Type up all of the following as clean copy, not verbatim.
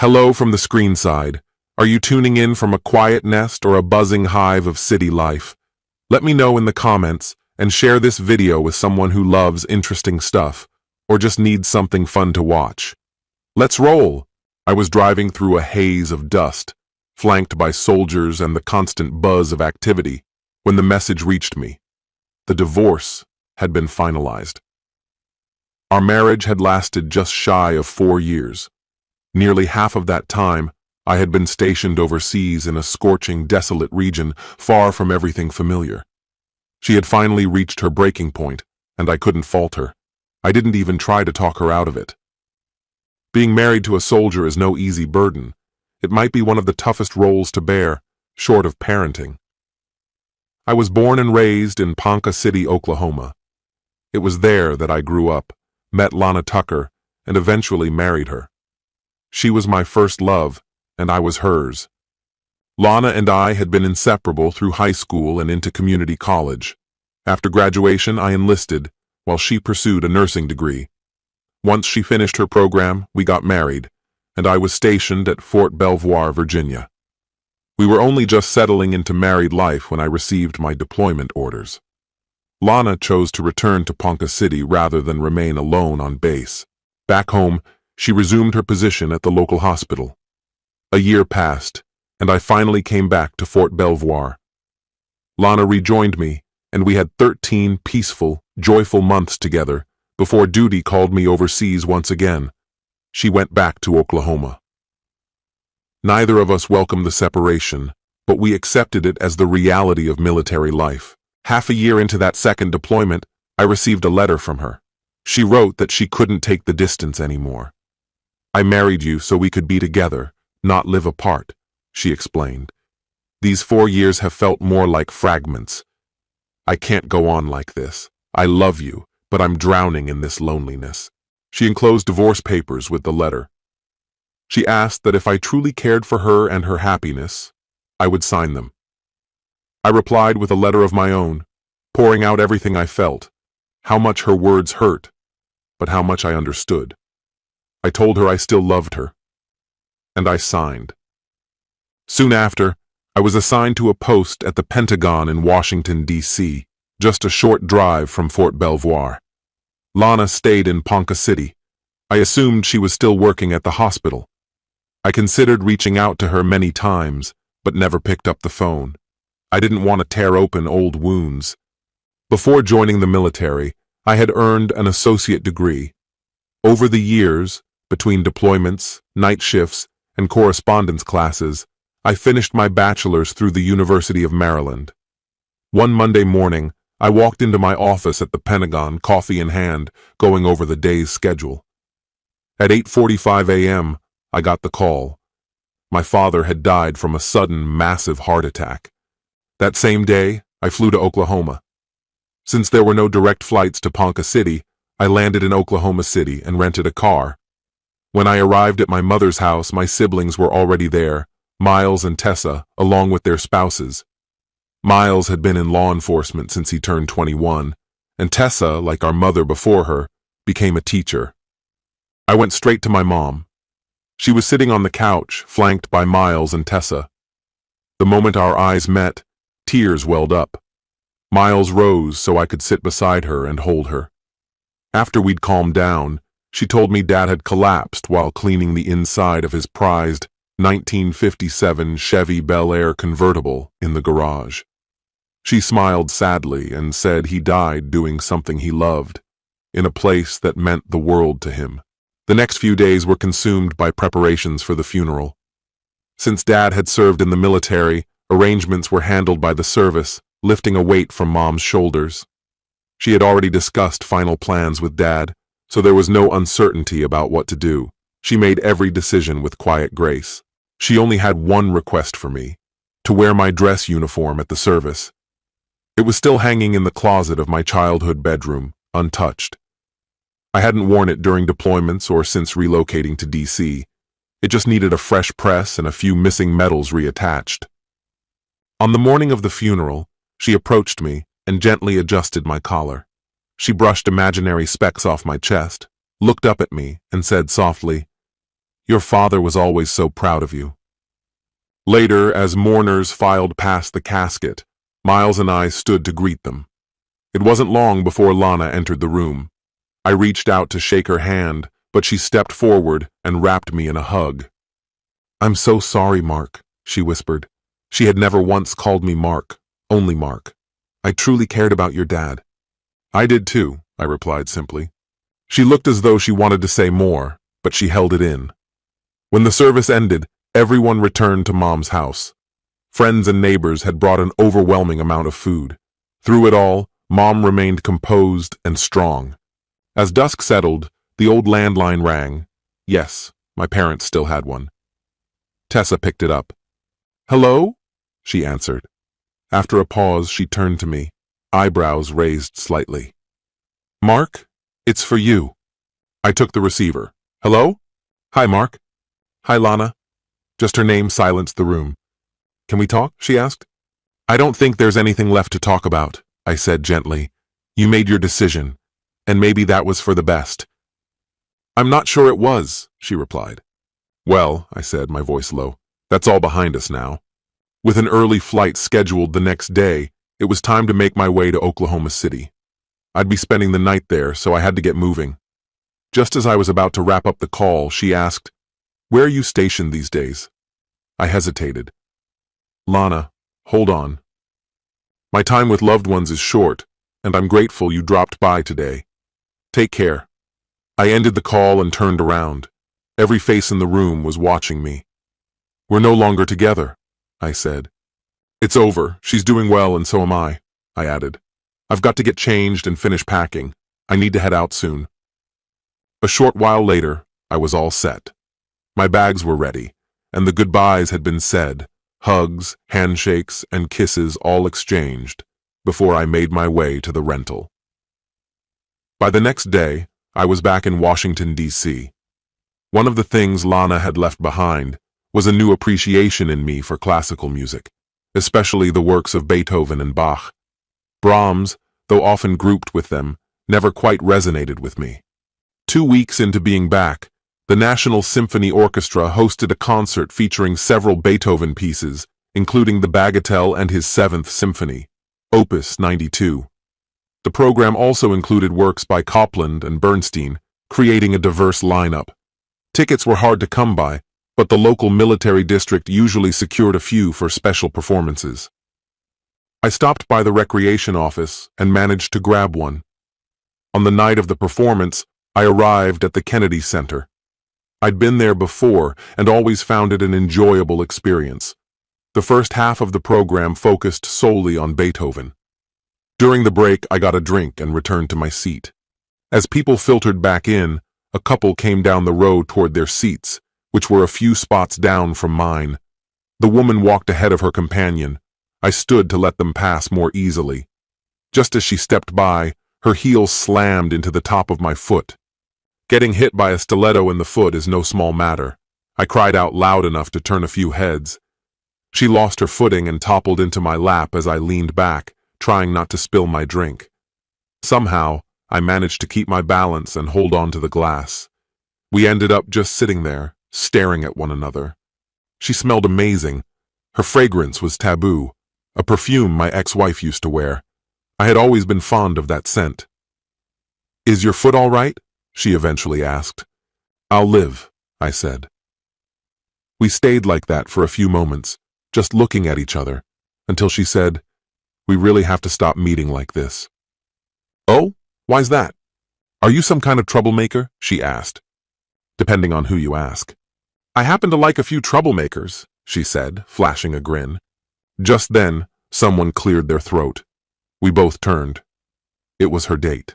Hello from the screen side. Are you tuning in from a quiet nest or a buzzing hive of city life? Let me know in the comments and share this video with someone who loves interesting stuff or just needs something fun to watch. Let's roll! I was driving through a haze of dust, flanked by soldiers and the constant buzz of activity, when the message reached me. The divorce had been finalized. Our marriage had lasted just shy of 4 years. Nearly half of that time, I had been stationed overseas in a scorching, desolate region far from everything familiar. She had finally reached her breaking point, and I couldn't fault her. I didn't even try to talk her out of it. Being married to a soldier is no easy burden. It might be one of the toughest roles to bear, short of parenting. I was born and raised in Ponca City, Oklahoma. It was there that I grew up, met Lana Tucker, and eventually married her. She was my first love, and I was hers. Lana and I had been inseparable through high school and into community college. After graduation, I enlisted, while she pursued a nursing degree. Once she finished her program, we got married, and I was stationed at Fort Belvoir, Virginia. We were only just settling into married life when I received my deployment orders. Lana chose to return to Ponca City rather than remain alone on base. Back home, she resumed her position at the local hospital. A year passed, and I finally came back to Fort Belvoir. Lana rejoined me, and we had 13 peaceful, joyful months together before duty called me overseas once again. She went back to Oklahoma. Neither of us welcomed the separation, but we accepted it as the reality of military life. Half a year into that second deployment, I received a letter from her. She wrote that she couldn't take the distance anymore. "I married you so we could be together, not live apart," she explained. "These 4 years have felt more like fragments. I can't go on like this. I love you, but I'm drowning in this loneliness." She enclosed divorce papers with the letter. She asked that if I truly cared for her and her happiness, I would sign them. I replied with a letter of my own, pouring out everything I felt, how much her words hurt, but how much I understood. I told her I still loved her, and I signed. Soon after, I was assigned to a post at the Pentagon in Washington, D.C., just a short drive from Fort Belvoir. Lana stayed in Ponca City. I assumed she was still working at the hospital. I considered reaching out to her many times, but never picked up the phone. I didn't want to tear open old wounds. Before joining the military, I had earned an associate degree. Over the years, between deployments, night shifts, and correspondence classes, I finished my bachelor's through the University of Maryland. One Monday morning, I walked into my office at the Pentagon, coffee in hand, going over the day's schedule. At 8:45 a.m., I got the call. My father had died from a sudden, massive heart attack. That same day, I flew to Oklahoma. Since there were no direct flights to Ponca City, I landed in Oklahoma City and rented a car. When I arrived at my mother's house, my siblings were already there, Miles and Tessa, along with their spouses. Miles had been in law enforcement since he turned 21, and Tessa, like our mother before her, became a teacher. I went straight to my mom. She was sitting on the couch, flanked by Miles and Tessa. The moment our eyes met, tears welled up. Miles rose so I could sit beside her and hold her. After we'd calmed down, she told me Dad had collapsed while cleaning the inside of his prized 1957 Chevy Bel Air convertible in the garage. She smiled sadly and said he died doing something he loved, in a place that meant the world to him. The next few days were consumed by preparations for the funeral. Since Dad had served in the military, arrangements were handled by the service, lifting a weight from Mom's shoulders. She had already discussed final plans with Dad, so there was no uncertainty about what to do. She made every decision with quiet grace. She only had one request for me, to wear my dress uniform at the service. It was still hanging in the closet of my childhood bedroom, untouched. I hadn't worn it during deployments or since relocating to D.C. It just needed a fresh press and a few missing medals reattached. On the morning of the funeral, she approached me and gently adjusted my collar. She brushed imaginary specks off my chest, looked up at me, and said softly, Your father was always so proud of you. Later, as mourners filed past the casket, Miles and I stood to greet them. It wasn't long before Lana entered the room. I reached out to shake her hand, but she stepped forward and wrapped me in a hug. I'm so sorry, Mark, she whispered. She had never once called me Mark, only Mark. I truly cared about your dad. I did too, I replied simply. She looked as though she wanted to say more, but she held it in. When the service ended, everyone returned to Mom's house. Friends and neighbors had brought an overwhelming amount of food. Through it all, Mom remained composed and strong. As dusk settled, the old landline rang. Yes, my parents still had one. Tessa picked it up. Hello? She answered. After a pause, she turned to me, eyebrows raised slightly. Mark, it's for you. I took the receiver. Hello? Hi, Mark. Hi, Lana. Just her name silenced the room. Can we talk? She asked. I don't think there's anything left to talk about, I said gently. You made your decision, and maybe that was for the best. I'm not sure it was, she replied. Well, I said, my voice low, that's all behind us now. With an early flight scheduled the next day, it was time to make my way to Oklahoma City. I'd be spending the night there, so I had to get moving. Just as I was about to wrap up the call, she asked, Where are you stationed these days? I hesitated. Lana, hold on. My time with loved ones is short, and I'm grateful you dropped by today. Take care. I ended the call and turned around. Every face in the room was watching me. We're no longer together, I said. It's over. She's doing well, and so am I added. I've got to get changed and finish packing. I need to head out soon. A short while later, I was all set. My bags were ready, and the goodbyes had been said, hugs, handshakes, and kisses all exchanged, before I made my way to the rental. By the next day, I was back in Washington, D.C. One of the things Lana had left behind was a new appreciation in me for classical music, especially the works of Beethoven and Bach. Brahms, though often grouped with them, never quite resonated with me. 2 weeks into being back, the National Symphony Orchestra hosted a concert featuring several Beethoven pieces, including the Bagatelle and his 7th Symphony, Opus 92. The program also included works by Copland and Bernstein, creating a diverse lineup. Tickets were hard to come by, but the local military district usually secured a few for special performances. I stopped by the recreation office and managed to grab one. On the night of the performance, I arrived at the Kennedy Center. I'd been there before and always found it an enjoyable experience. The first half of the program focused solely on Beethoven. During the break, I got a drink and returned to my seat. As people filtered back in, a couple came down the road toward their seats, which were a few spots down from mine. The woman walked ahead of her companion. I stood to let them pass more easily. Just as she stepped by, her heel slammed into the top of my foot. Getting hit by a stiletto in the foot is no small matter. I cried out loud enough to turn a few heads. She lost her footing and toppled into my lap as I leaned back, trying not to spill my drink. Somehow, I managed to keep my balance and hold on to the glass. We ended up just sitting there, staring at one another. She smelled amazing. Her fragrance was taboo, a perfume my ex-wife used to wear. I had always been fond of that scent. Is your foot all right? She eventually asked. I'll live, I said. We stayed like that for a few moments, just looking at each other, until she said, We really have to stop meeting like this. Oh, why's that? Are you some kind of troublemaker? She asked. Depending on who you ask. I happen to like a few troublemakers, she said, flashing a grin. Just then, someone cleared their throat. We both turned. It was her date.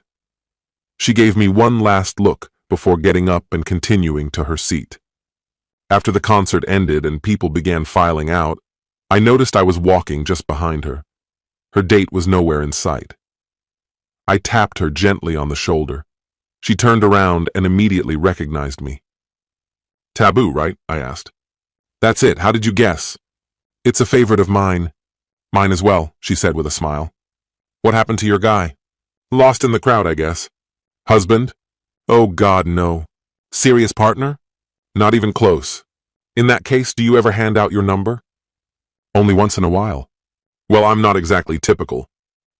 She gave me one last look before getting up and continuing to her seat. After the concert ended and people began filing out, I noticed I was walking just behind her. Her date was nowhere in sight. I tapped her gently on the shoulder. She turned around and immediately recognized me. Taboo, right? I asked. That's it. How did you guess? It's a favorite of mine. Mine as well, she said with a smile. What happened to your guy? Lost in the crowd, I guess. Husband? Oh God, no. Serious partner? Not even close. In that case, do you ever hand out your number? Only once in a while. Well, I'm not exactly typical.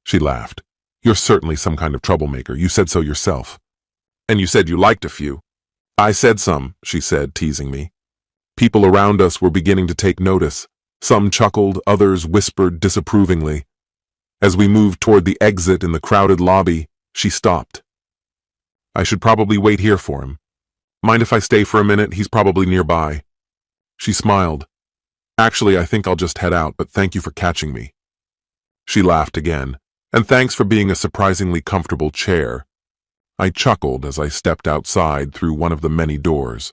She laughed. You're certainly some kind of troublemaker. You said so yourself. And you said you liked a few. I said some, she said, teasing me. People around us were beginning to take notice. Some chuckled, others whispered disapprovingly. As we moved toward the exit in the crowded lobby, she stopped. I should probably wait here for him. Mind if I stay for a minute? He's probably nearby. She smiled. Actually, I think I'll just head out, but thank you for catching me. She laughed again. And thanks for being a surprisingly comfortable chair. I chuckled as I stepped outside through one of the many doors.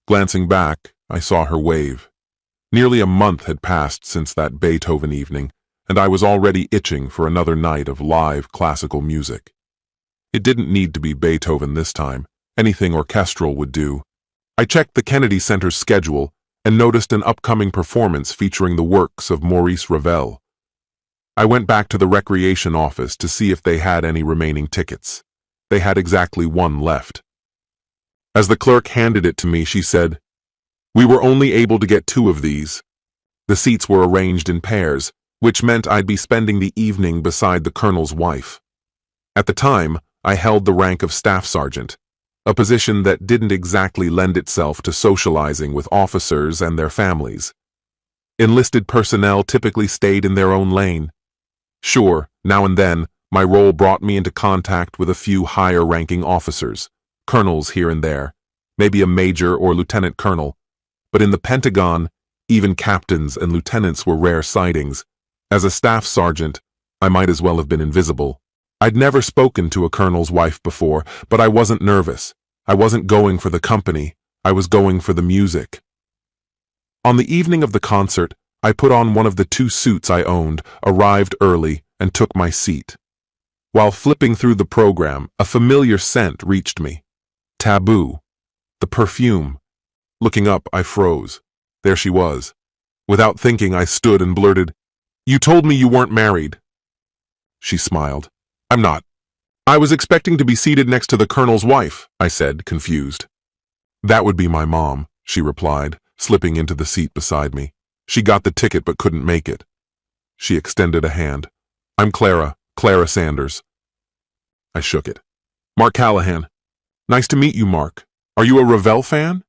Glancing back, I saw her wave. Nearly a month had passed since that Beethoven evening, and I was already itching for another night of live classical music. It didn't need to be Beethoven this time. Anything orchestral would do. I checked the Kennedy Center's schedule and noticed an upcoming performance featuring the works of Maurice Ravel. I went back to the recreation office to see if they had any remaining tickets. They had exactly one left. As the clerk handed it to me, she said, "We were only able to get 2 of these." The seats were arranged in pairs, which meant I'd be spending the evening beside the colonel's wife. At the time, I held the rank of staff sergeant, a position that didn't exactly lend itself to socializing with officers and their families. Enlisted personnel typically stayed in their own lane. Sure, now and then, my role brought me into contact with a few higher-ranking officers, colonels here and there, maybe a major or lieutenant colonel, but in the Pentagon, even captains and lieutenants were rare sightings. As a staff sergeant, I might as well have been invisible. I'd never spoken to a colonel's wife before, but I wasn't nervous. I wasn't going for the company, I was going for the music. On the evening of the concert, I put on one of the 2 suits I owned, arrived early, and took my seat. While flipping through the program, a familiar scent reached me. Taboo. The perfume. Looking up, I froze. There she was. Without thinking, I stood and blurted, "You told me you weren't married." She smiled. "I'm not. I was expecting to be seated next to the colonel's wife," I said, confused. "That would be my mom," she replied, slipping into the seat beside me. "She got the ticket but couldn't make it." She extended a hand. "I'm Clara Sanders." I shook it. "Mark Callahan. Nice to meet you, Mark. Are you a Ravel fan?"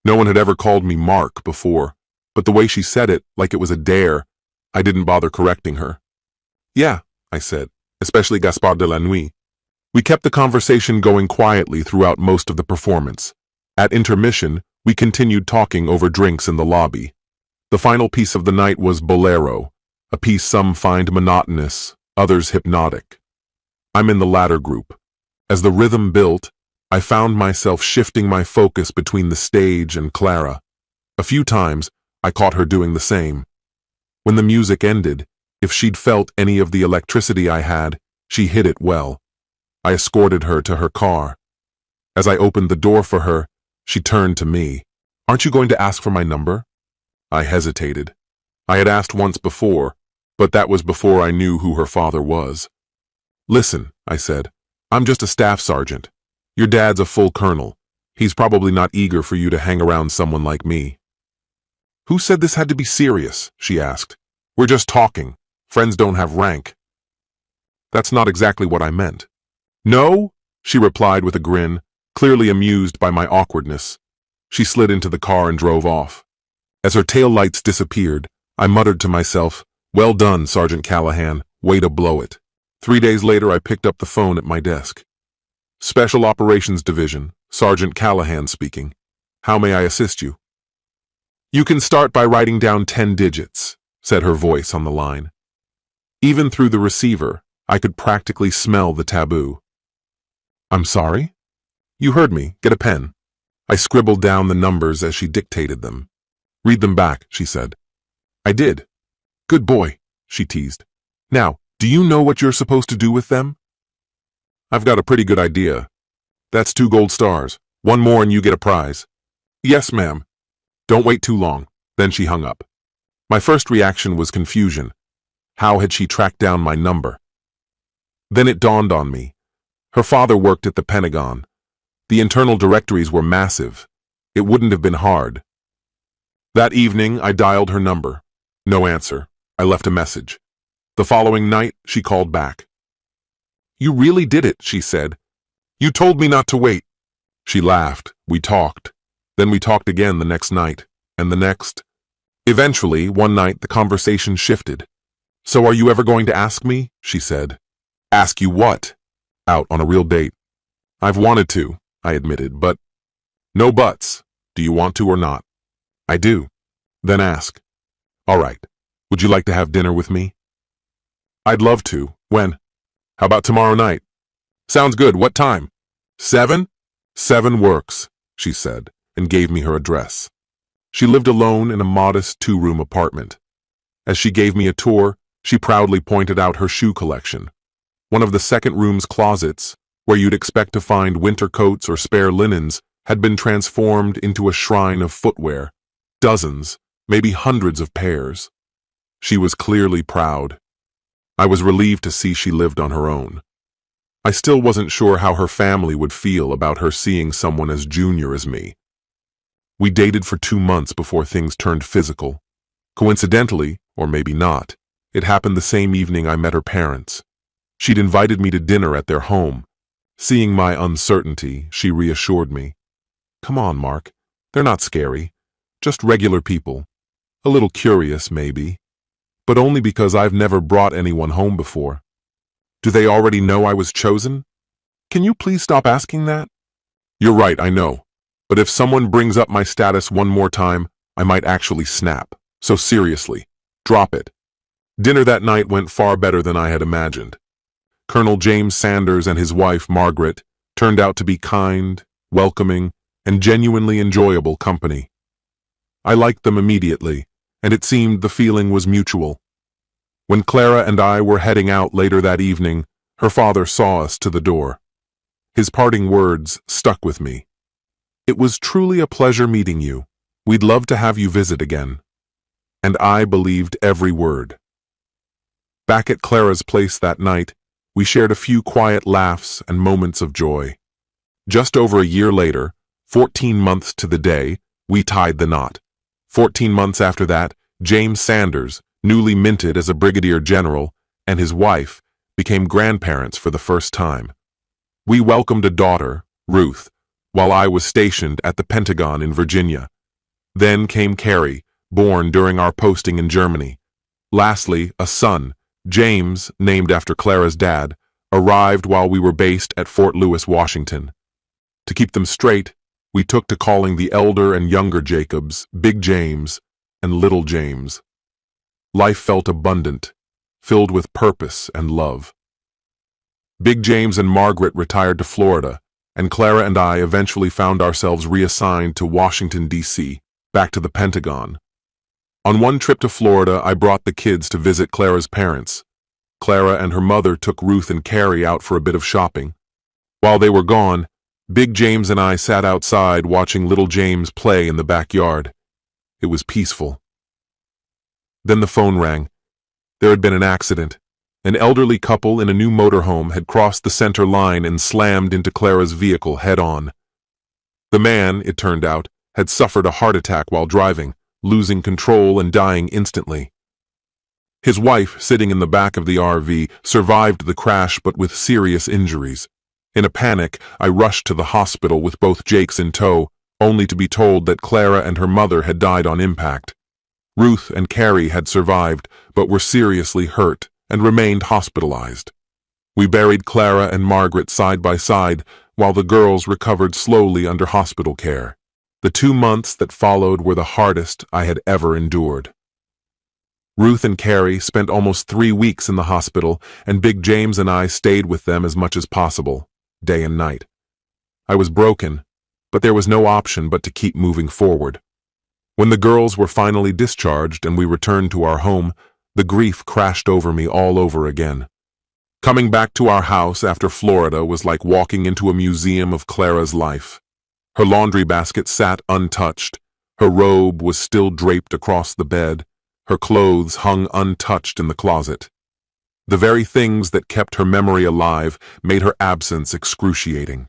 No one had ever called me Mark before, but the way she said it, like it was a dare, I didn't bother correcting her. "Yeah," I said, "especially Gaspard de la Nuit." We kept the conversation going quietly throughout most of the performance. At intermission, we continued talking over drinks in the lobby. The final piece of the night was Bolero, a piece some find monotonous, others hypnotic. I'm in the latter group. As the rhythm built, I found myself shifting my focus between the stage and Clara. A few times, I caught her doing the same. When the music ended, if she'd felt any of the electricity I had, she hid it well. I escorted her to her car. As I opened the door for her, she turned to me. "Aren't you going to ask for my number?" I hesitated. I had asked once before, but that was before I knew who her father was. "Listen," I said, "I'm just a staff sergeant. Your dad's a full colonel. He's probably not eager for you to hang around someone like me." "Who said this had to be serious?" she asked. "We're just talking. Friends don't have rank." "That's not exactly what I meant." "No?" she replied with a grin, clearly amused by my awkwardness. She slid into the car and drove off. As her taillights disappeared, I muttered to myself, "Well done, Sergeant Callahan. Way to blow it." 3 days later, I picked up the phone at my desk. "Special Operations Division, Sergeant Callahan speaking. How may I assist you?" "You can start by writing down 10 digits, said her voice on the line. Even through the receiver, I could practically smell the taboo. "I'm sorry?" "You heard me. Get a pen." I scribbled down the numbers as she dictated them. "Read them back," she said. I did. "Good boy," she teased. "Now, do you know what you're supposed to do with them?" "I've got a pretty good idea. That's 2 gold stars. 1 more and you get a prize." "Yes, ma'am." "Don't wait too long." Then she hung up. My first reaction was confusion. How had she tracked down my number? Then it dawned on me. Her father worked at the Pentagon. The internal directories were massive. It wouldn't have been hard. That evening, I dialed her number. No answer. I left a message. The following night, she called back. "You really did it," she said. "You told me not to wait." She laughed. We talked. Then we talked again the next night, and the next. Eventually, one night, the conversation shifted. "So are you ever going to ask me?" she said. "Ask you what?" "Out on a real date." "I've wanted to," I admitted, but... "No buts. Do you want to or not?" "I do." "Then ask." "All right. Would you like to have dinner with me?" "I'd love to. When?" "How about tomorrow night?" "Sounds good. What time?" 7? 7 works, she said, and gave me her address. She lived alone in a modest 2-room apartment. As she gave me a tour, she proudly pointed out her shoe collection. One of the second room's closets, where you'd expect to find winter coats or spare linens, had been transformed into a shrine of footwear. Dozens, maybe hundreds of pairs. She was clearly proud. I was relieved to see she lived on her own. I still wasn't sure how her family would feel about her seeing someone as junior as me. We dated for 2 months before things turned physical. Coincidentally, or maybe not, it happened the same evening I met her parents. She'd invited me to dinner at their home. Seeing my uncertainty, she reassured me. "Come on, Mark. They're not scary. Just regular people. A little curious, maybe. But only because I've never brought anyone home before." "Do they already know I was chosen?" "Can you please stop asking that?" "You're right, I know. But if someone brings up my status one more time, I might actually snap. So seriously, drop it." Dinner that night went far better than I had imagined. Colonel James Sanders and his wife, Margaret, turned out to be kind, welcoming, and genuinely enjoyable company. I liked them immediately, and it seemed the feeling was mutual. When Clara and I were heading out later that evening, her father saw us to the door. His parting words stuck with me. "It was truly a pleasure meeting you. We'd love to have you visit again." And I believed every word. Back at Clara's place that night, we shared a few quiet laughs and moments of joy. Just over a year later, 14 months to the day, we tied the knot. 14 months after that, James Sanders, newly minted as a brigadier general, and his wife became grandparents for the first time. We welcomed a daughter, Ruth, while I was stationed at the Pentagon in Virginia. Then came Carrie, born during our posting in Germany. Lastly, a son, James, named after Clara's dad, arrived while we were based at Fort Lewis, Washington. To keep them straight, we took to calling the elder and younger Jacobs Big James and Little James. Life felt abundant, filled with purpose and love. Big James and Margaret retired to Florida, and Clara and I eventually found ourselves reassigned to Washington, D.C., back to the Pentagon. On one trip to Florida, I brought the kids to visit Clara's parents. Clara and her mother took Ruth and Carrie out for a bit of shopping. While they were gone, Big James and I sat outside watching little James play in the backyard. It was peaceful. Then the phone rang. There had been an accident. An elderly couple in a new motorhome had crossed the center line and slammed into Clara's vehicle head-on. The man, it turned out, had suffered a heart attack while driving, losing control and dying instantly. His wife, sitting in the back of the RV, survived the crash but with serious injuries. In a panic, I rushed to the hospital with both Jakes in tow, only to be told that Clara and her mother had died on impact. Ruth and Carrie had survived, but were seriously hurt and remained hospitalized. We buried Clara and Margaret side by side while the girls recovered slowly under hospital care. The 2 months that followed were the hardest I had ever endured. Ruth and Carrie spent almost 3 weeks in the hospital, and Big James and I stayed with them as much as possible, day and night. I was broken, but there was no option but to keep moving forward. When the girls were finally discharged and we returned to our home, the grief crashed over me all over again. Coming back to our house after Florida was like walking into a museum of Clara's life. Her laundry basket sat untouched, her robe was still draped across the bed, her clothes hung untouched in the closet. The very things that kept her memory alive made her absence excruciating.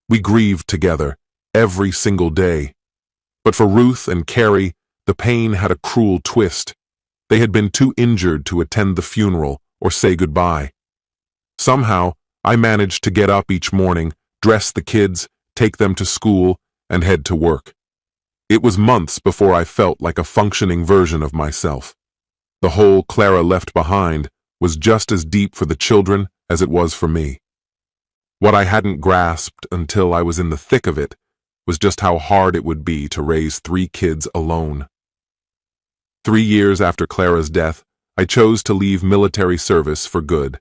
We grieved together, every single day. But for Ruth and Carrie, the pain had a cruel twist. They had been too injured to attend the funeral or say goodbye. Somehow, I managed to get up each morning, dress the kids, take them to school, and head to work. It was months before I felt like a functioning version of myself. The hole Clara left behind was just as deep for the children as it was for me. What I hadn't grasped until I was in the thick of it was just how hard it would be to raise 3 kids alone. 3 years after Clara's death, I chose to leave military service for good.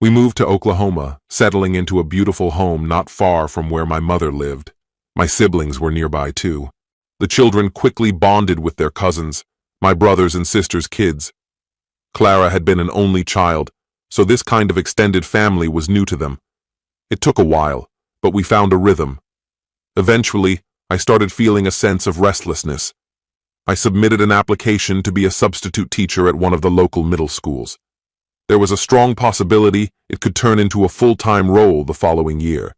We moved to Oklahoma, settling into a beautiful home not far from where my mother lived. My siblings were nearby too. The children quickly bonded with their cousins, my brothers and sisters' kids. Clara had been an only child, so this kind of extended family was new to them. It took a while, but we found a rhythm. Eventually, I started feeling a sense of restlessness. I submitted an application to be a substitute teacher at one of the local middle schools. There was a strong possibility it could turn into a full-time role the following year.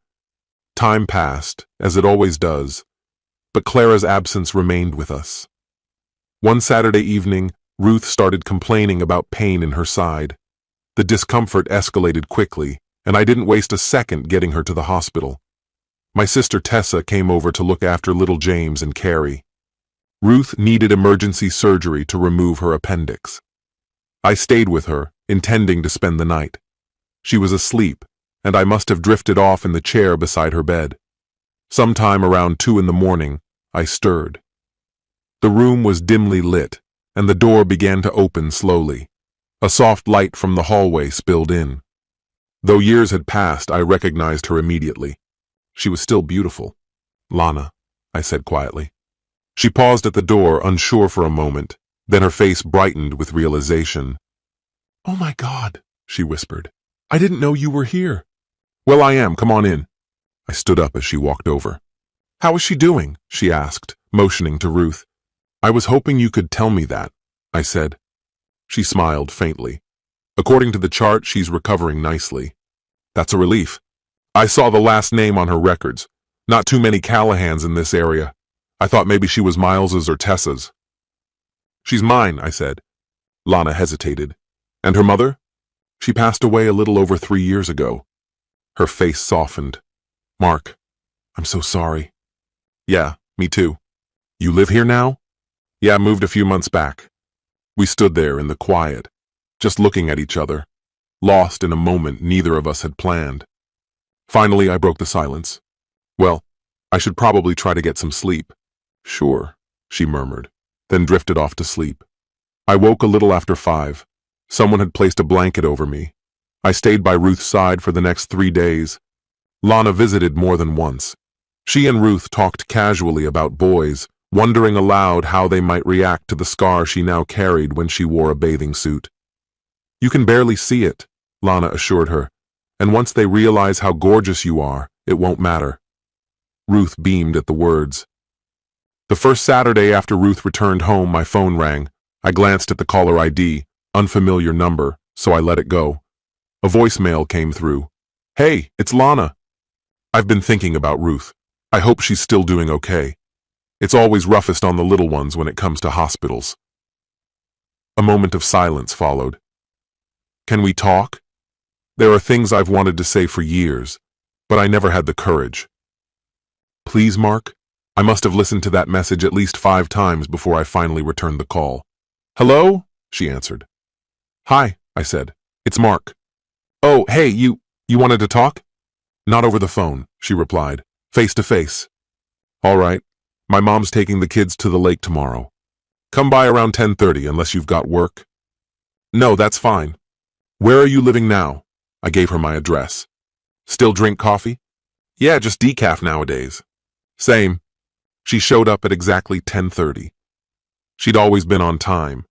Time passed, as it always does, but Clara's absence remained with us. One Saturday evening, Ruth started complaining about pain in her side. The discomfort escalated quickly, and I didn't waste a second getting her to the hospital. My sister Tessa came over to look after little James and Carrie. Ruth needed emergency surgery to remove her appendix. I stayed with her, intending to spend the night. She was asleep, and I must have drifted off in the chair beside her bed. Sometime around 2 in the morning, I stirred. The room was dimly lit, and the door began to open slowly. A soft light from the hallway spilled in. Though years had passed, I recognized her immediately. She was still beautiful. "Lana," I said quietly. She paused at the door, unsure for a moment, then her face brightened with realization. "Oh my God," she whispered. "I didn't know you were here." "Well, I am. Come on in." I stood up as she walked over. "How is she doing?" she asked, motioning to Ruth. "I was hoping you could tell me that," I said. She smiled faintly. "According to the chart, she's recovering nicely." "That's a relief. I saw the last name on her records. Not too many Callahans in this area. I thought maybe she was Miles's or Tessa's." "She's mine," I said. Lana hesitated. "And her mother?" "She passed away a little over 3 years ago." Her face softened. "Mark, I'm so sorry." "Yeah, me too." "You live here now?" "Yeah, moved a few months back." We stood there in the quiet, just looking at each other, lost in a moment neither of us had planned. Finally, I broke the silence. "Well, I should probably try to get some sleep." "Sure," she murmured, then drifted off to sleep. I woke a little after 5. Someone had placed a blanket over me. I stayed by Ruth's side for the next 3 days. Lana visited more than once. She and Ruth talked casually about boys, wondering aloud how they might react to the scar she now carried when she wore a bathing suit. "You can barely see it," Lana assured her, "and once they realize how gorgeous you are, it won't matter." Ruth beamed at the words. The first Saturday after Ruth returned home, my phone rang. I glanced at the caller ID, unfamiliar number, so I let it go. A voicemail came through. "Hey, it's Lana." "I've been thinking about Ruth. I hope she's still doing okay. It's always roughest on the little ones when it comes to hospitals." A moment of silence followed. "Can we talk? There are things I've wanted to say for years, but I never had the courage." "Please, Mark?" I must have listened to that message at least 5 times before I finally returned the call. "Hello?" she answered. "Hi," I said. "It's Mark." "Oh, hey, you wanted to talk?" "Not over the phone," she replied. "Face to face." "All right. My mom's taking the kids to the lake tomorrow. Come by around 10:30 unless you've got work." "No, that's fine." "Where are you living now?" I gave her my address. "Still drink coffee?" "Yeah, just decaf nowadays." "Same." She showed up at exactly 10:30. She'd always been on time.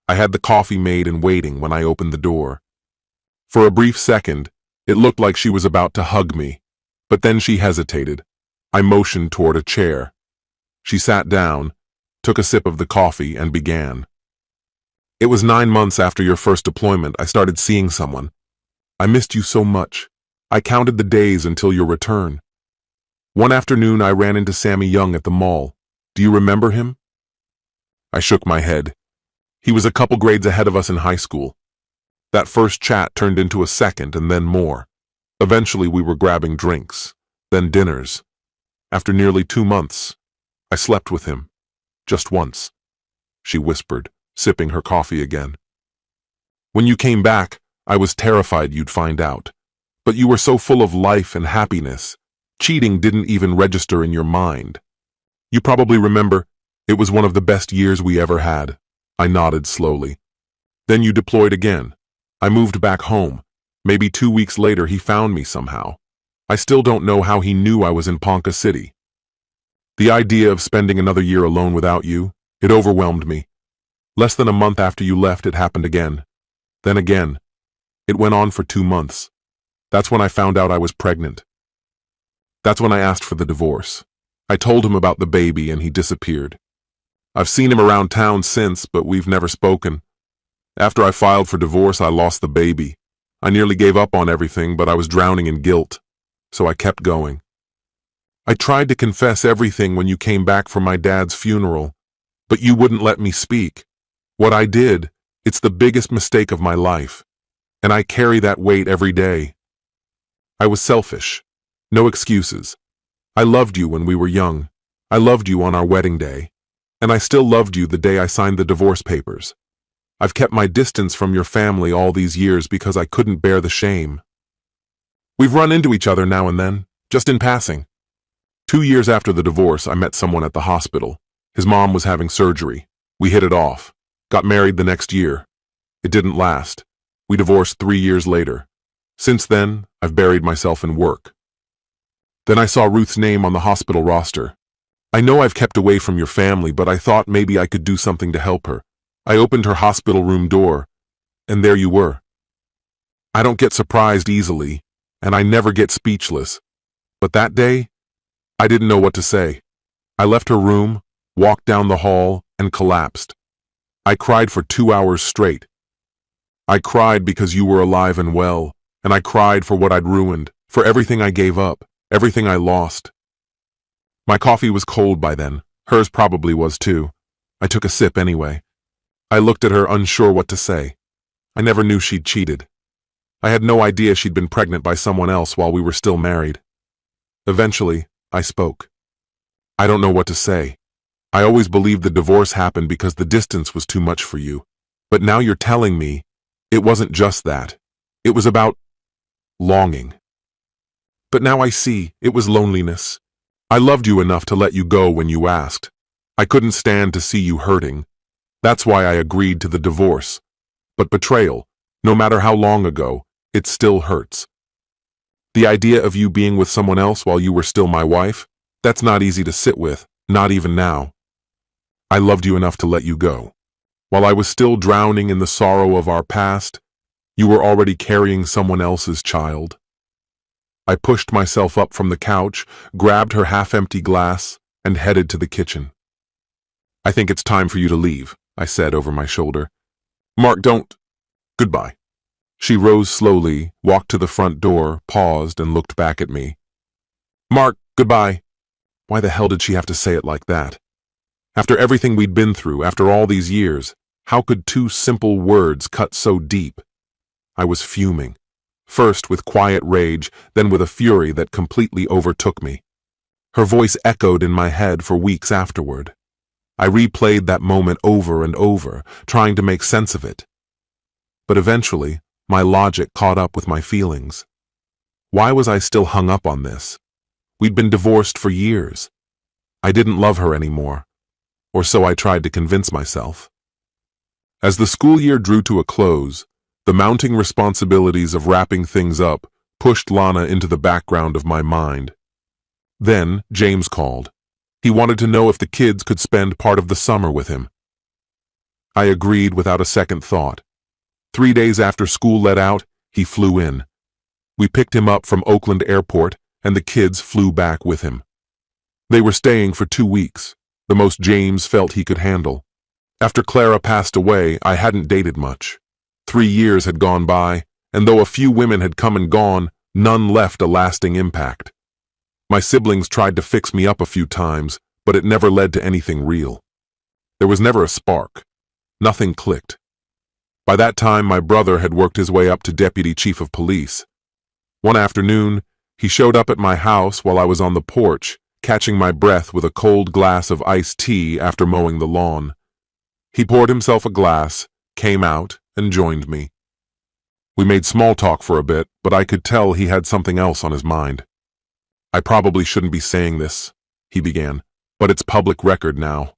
I had the coffee made and waiting when I opened the door. For a brief second, it looked like she was about to hug me, but then she hesitated. I motioned toward a chair. She sat down, took a sip of the coffee, and began. "It was 9 months after your first deployment I started seeing someone. I missed you so much. I counted the days until your return. One afternoon I ran into Sammy Young at the mall. Do you remember him? I shook my head. He was a couple grades ahead of us in high school. That first chat turned into a second and then more. Eventually we were grabbing drinks, then dinners. After nearly 2 months, I slept with him. Just once, she whispered, sipping her coffee again. When you came back, I was terrified you'd find out. But you were so full of life and happiness. Cheating didn't even register in your mind. You probably remember, it was one of the best years we ever had. I nodded slowly. Then you deployed again. I moved back home. Maybe 2 weeks later he found me somehow. I still don't know how he knew I was in Ponca City. The idea of spending another year alone without you, it overwhelmed me. Less than a month after you left, it happened again. Then again. It went on for 2 months. That's when I found out I was pregnant. That's when I asked for the divorce. I told him about the baby and he disappeared. I've seen him around town since, but we've never spoken. After I filed for divorce, I lost the baby. I nearly gave up on everything, but I was drowning in guilt, so I kept going. I tried to confess everything when you came back from my dad's funeral, but you wouldn't let me speak. What I did, it's the biggest mistake of my life, and I carry that weight every day. I was selfish. No excuses. I loved you when we were young. I loved you on our wedding day. And I still loved you the day I signed the divorce papers. I've kept my distance from your family all these years because I couldn't bear the shame. We've run into each other now and then, just in passing. 2 years after the divorce, I met someone at the hospital. His mom was having surgery. We hit it off. Got married the next year. It didn't last. We divorced 3 years later. Since then, I've buried myself in work. Then I saw Ruth's name on the hospital roster. I know I've kept away from your family, but I thought maybe I could do something to help her. I opened her hospital room door, and there you were. I don't get surprised easily, and I never get speechless. But that day, I didn't know what to say. I left her room, walked down the hall, and collapsed. I cried for 2 hours straight. I cried because you were alive and well, and I cried for what I'd ruined, for everything I gave up, everything I lost. My coffee was cold by then. Hers probably was too. I took a sip anyway. I looked at her, unsure what to say. I never knew she'd cheated. I had no idea she'd been pregnant by someone else while we were still married. Eventually, I spoke. I don't know what to say. I always believed the divorce happened because the distance was too much for you. But now you're telling me it wasn't just that. It was about longing. But now I see it was loneliness. I loved you enough to let you go when you asked. I couldn't stand to see you hurting. That's why I agreed to the divorce. But betrayal, no matter how long ago, it still hurts. The idea of you being with someone else while you were still my wife, that's not easy to sit with, not even now. I loved you enough to let you go. While I was still drowning in the sorrow of our past, you were already carrying someone else's child. I pushed myself up from the couch, grabbed her half-empty glass, and headed to the kitchen. I think it's time for you to leave, I said over my shoulder. Mark, don't. Goodbye. She rose slowly, walked to the front door, paused, and looked back at me. Mark, goodbye. Why the hell did she have to say it like that? After everything we'd been through, after all these years, how could 2 simple words cut so deep? I was fuming. First with quiet rage, then with a fury that completely overtook me. Her voice echoed in my head for weeks afterward. I replayed that moment over and over, trying to make sense of it. But eventually, my logic caught up with my feelings. Why was I still hung up on this? We'd been divorced for years. I didn't love her anymore, or so I tried to convince myself. As the school year drew to a close, the mounting responsibilities of wrapping things up pushed Lana into the background of my mind. Then James called. He wanted to know if the kids could spend part of the summer with him. I agreed without a second thought. 3 days after school let out, he flew in. We picked him up from Oakland Airport, and the kids flew back with him. They were staying for 2 weeks, the most James felt he could handle. After Clara passed away, I hadn't dated much. 3 years had gone by, and though a few women had come and gone, none left a lasting impact. My siblings tried to fix me up a few times, but it never led to anything real. There was never a spark. Nothing clicked. By that time, my brother had worked his way up to deputy chief of police. One afternoon, he showed up at my house while I was on the porch, catching my breath with a cold glass of iced tea after mowing the lawn. He poured himself a glass, came out, and joined me. We made small talk for a bit, but I could tell he had something else on his mind. "I probably shouldn't be saying this," he began, "but it's public record now.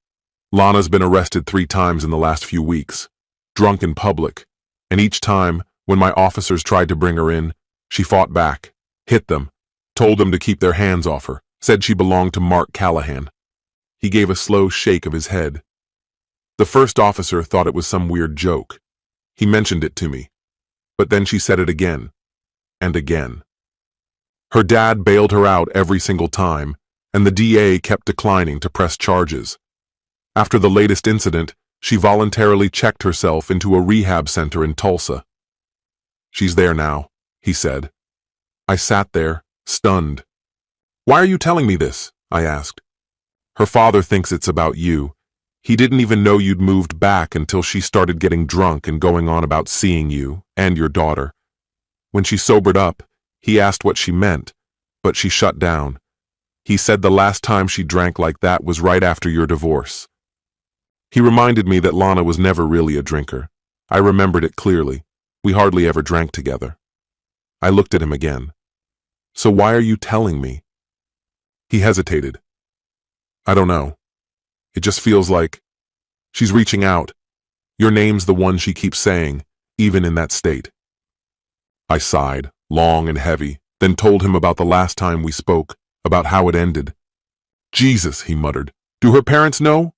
Lana's been arrested 3 times in the last few weeks, drunk in public, and each time, when my officers tried to bring her in, she fought back, hit them, told them to keep their hands off her, said she belonged to Mark Callahan." He gave a slow shake of his head. "The first officer thought it was some weird joke. He mentioned it to me. But then she said it again, and again. Her dad bailed her out every single time, and the DA kept declining to press charges. After the latest incident, she voluntarily checked herself into a rehab center in Tulsa. She's there now," he said. I sat there, stunned. "Why are you telling me this?" I asked. "Her father thinks it's about you. He didn't even know you'd moved back until she started getting drunk and going on about seeing you and your daughter. When she sobered up, he asked what she meant, but she shut down. He said the last time she drank like that was right after your divorce." He reminded me that Lana was never really a drinker. I remembered it clearly. We hardly ever drank together. I looked at him again. "So why are you telling me?" He hesitated. "I don't know. It just feels like she's reaching out. Your name's the one she keeps saying, even in that state." I sighed, long and heavy, then told him about the last time we spoke, about how it ended. "Jesus," he muttered. "Do her parents know?"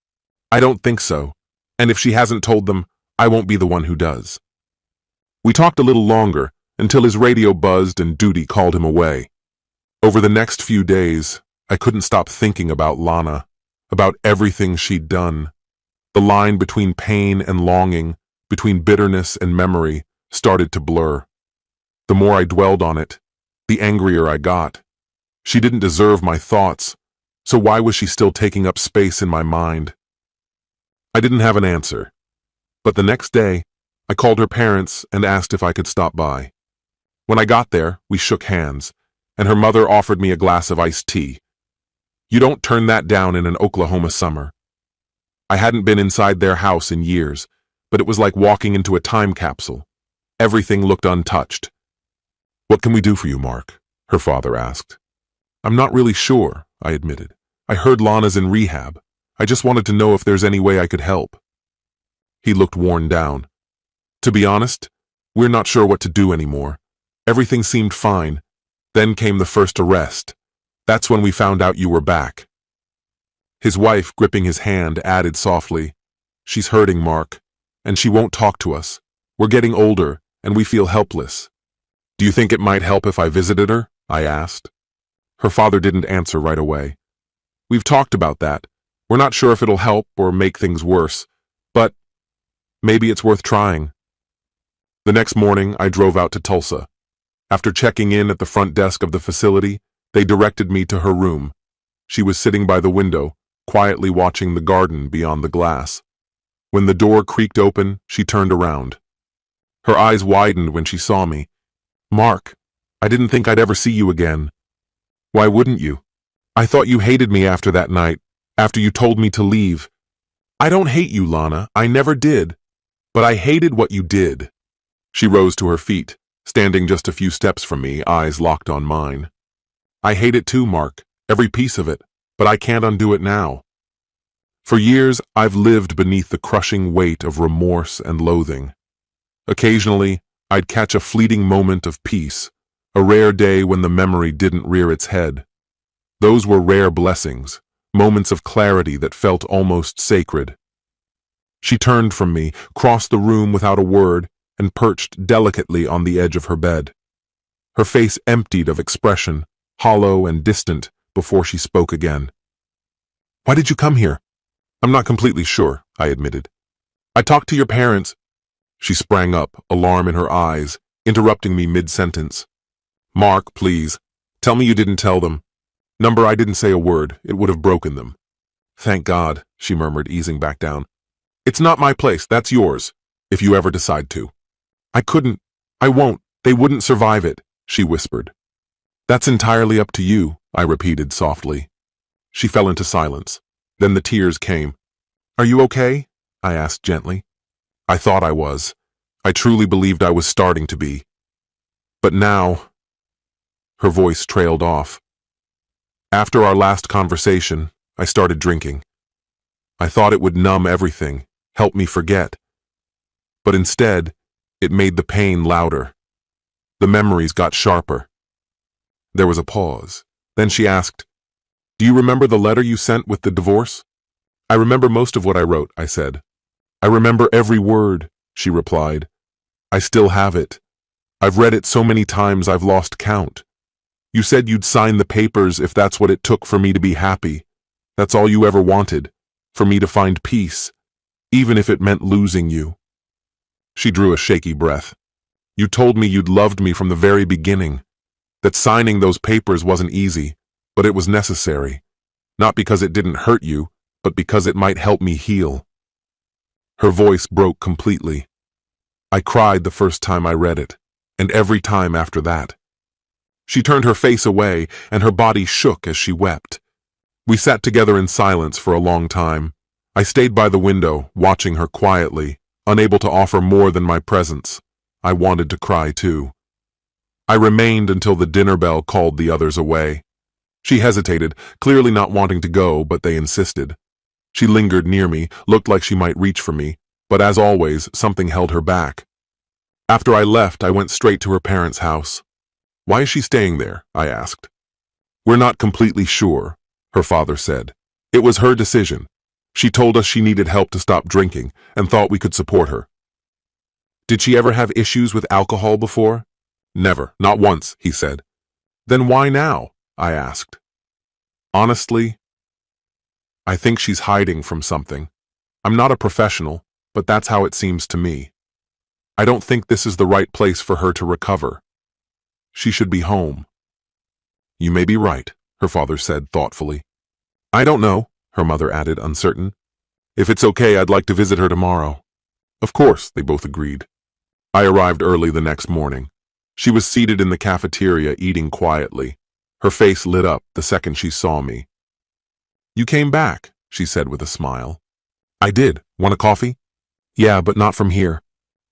"I don't think so. And if she hasn't told them, I won't be the one who does." We talked a little longer, until his radio buzzed and duty called him away. Over the next few days, I couldn't stop thinking about Lana, about everything she'd done. The line between pain and longing, between bitterness and memory, started to blur. The more I dwelled on it, the angrier I got. She didn't deserve my thoughts, so why was she still taking up space in my mind? I didn't have an answer, but the next day, I called her parents and asked if I could stop by. When I got there, we shook hands, and her mother offered me a glass of iced tea. You don't turn that down in an Oklahoma summer. I hadn't been inside their house in years, but it was like walking into a time capsule. Everything looked untouched. "What can we do for you, Mark?" her father asked. "I'm not really sure," I admitted. "I heard Lana's in rehab. I just wanted to know if there's any way I could help." He looked worn down. "To be honest, we're not sure what to do anymore. Everything seemed fine. Then came the first arrest. That's when we found out you were back." His wife, gripping his hand, added softly, "She's hurting, Mark, and she won't talk to us. We're getting older, and we feel helpless." "Do you think it might help if I visited her?" I asked. Her father didn't answer right away. "We've talked about that. We're not sure if it'll help or make things worse, but maybe it's worth trying." The next morning, I drove out to Tulsa. After checking in at the front desk of the facility, they directed me to her room. She was sitting by the window, quietly watching the garden beyond the glass. When the door creaked open, she turned around. Her eyes widened when she saw me. "Mark, I didn't think I'd ever see you again." "Why wouldn't you? I thought you hated me after that night, after you told me to leave." "I don't hate you, Lana. I never did. But I hated what you did." She rose to her feet, standing just a few steps from me, eyes locked on mine. "I hate it too, Mark, every piece of it, but I can't undo it now. For years, I've lived beneath the crushing weight of remorse and loathing. Occasionally, I'd catch a fleeting moment of peace, a rare day when the memory didn't rear its head. Those were rare blessings, moments of clarity that felt almost sacred." She turned from me, crossed the room without a word, and perched delicately on the edge of her bed. Her face emptied of expression, hollow and distant, before she spoke again. "Why did you come here?" "I'm not completely sure," I admitted. "I talked to your parents." She sprang up, alarm in her eyes, interrupting me mid-sentence. "Mark, please, tell me you didn't tell them." Number, I didn't say a word. It would have broken them. Thank God, she murmured, easing back down. It's not my place, that's yours, if you ever decide to. I couldn't. I won't. They wouldn't survive it, she whispered. That's entirely up to you, I repeated softly. She fell into silence. Then the tears came. Are you okay? I asked gently. I thought I was. I truly believed I was starting to be. But now... Her voice trailed off. After our last conversation, I started drinking. I thought it would numb everything, help me forget. But instead, it made the pain louder. The memories got sharper. There was a pause. Then she asked, Do you remember the letter you sent with the divorce? I remember most of what I wrote, I said. I remember every word, she replied. I still have it. I've read it so many times I've lost count. You said you'd sign the papers if that's what it took for me to be happy. That's all you ever wanted, for me to find peace, even if it meant losing you. She drew a shaky breath. You told me you'd loved me from the very beginning, that signing those papers wasn't easy, but it was necessary, not because it didn't hurt you, but because it might help me heal. Her voice broke completely. I cried the first time I read it, and every time after that. She turned her face away, and her body shook as she wept. We sat together in silence for a long time. I stayed by the window, watching her quietly, unable to offer more than my presence. I wanted to cry too. I remained until the dinner bell called the others away. She hesitated, clearly not wanting to go, but they insisted. She lingered near me, looked like she might reach for me, but as always, something held her back. After I left, I went straight to her parents' house. Why is she staying there? I asked. We're not completely sure, her father said. It was her decision. She told us she needed help to stop drinking and thought we could support her. Did she ever have issues with alcohol before? Never, not once, he said. Then why now? I asked. Honestly, I think she's hiding from something. I'm not a professional, but that's how it seems to me. I don't think this is the right place for her to recover. She should be home. You may be right, her father said thoughtfully. I don't know, her mother added, uncertain. If it's okay, I'd like to visit her tomorrow. Of course, they both agreed. I arrived early the next morning. She was seated in the cafeteria eating quietly. Her face lit up the second she saw me. You came back, she said with a smile. I did. Want a coffee? Yeah, but not from here.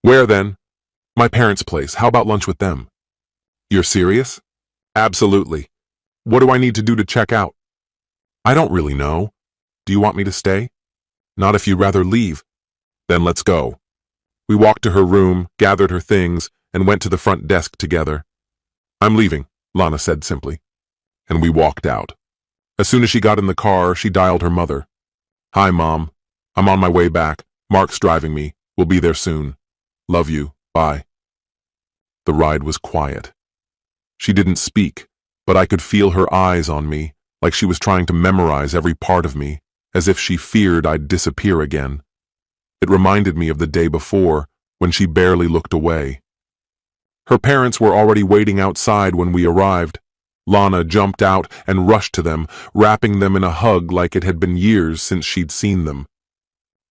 Where then? My parents' place. How about lunch with them? You're serious? Absolutely. What do I need to do to check out? I don't really know. Do you want me to stay? Not if you'd rather leave. Then let's go. We walked to her room, gathered her things, and went to the front desk together. I'm leaving, Lana said simply. And we walked out. As soon as she got in the car, she dialed her mother. Hi, Mom. I'm on my way back. Mark's driving me. We'll be there soon. Love you. Bye. The ride was quiet. She didn't speak, but I could feel her eyes on me, like she was trying to memorize every part of me, as if she feared I'd disappear again. It reminded me of the day before, when she barely looked away. Her parents were already waiting outside when we arrived. Lana jumped out and rushed to them, wrapping them in a hug like it had been years since she'd seen them.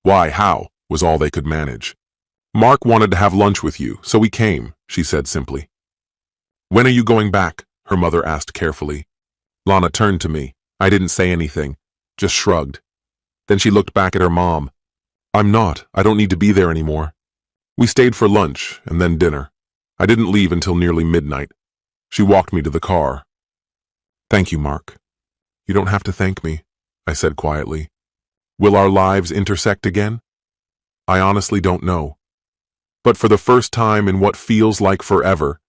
Why, how, was all they could manage. Mark wanted to have lunch with you, so we came, she said simply. When are you going back? Her mother asked carefully. Lana turned to me. I didn't say anything, just shrugged. Then she looked back at her mom. I'm not. I don't need to be there anymore. We stayed for lunch and then dinner. I didn't leave until nearly midnight. She walked me to the car. Thank you, Mark. You don't have to thank me, I said quietly. Will our lives intersect again? I honestly don't know. But for the first time in what feels like forever,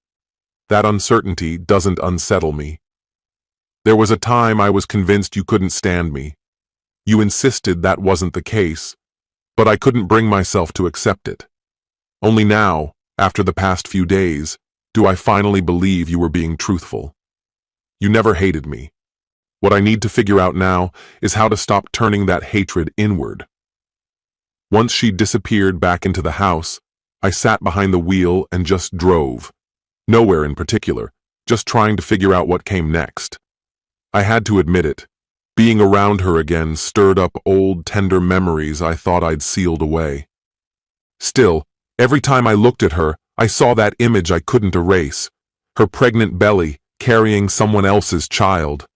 that uncertainty doesn't unsettle me. There was a time I was convinced you couldn't stand me. You insisted that wasn't the case, but I couldn't bring myself to accept it. Only now, after the past few days, do I finally believe you were being truthful. You never hated me. What I need to figure out now is how to stop turning that hatred inward. Once she disappeared back into the house, I sat behind the wheel and just drove. Nowhere in particular, just trying to figure out what came next. I had to admit it. Being around her again stirred up old, tender memories I thought I'd sealed away. Still, every time I looked at her, I saw that image I couldn't erase. Her pregnant belly, carrying someone else's child.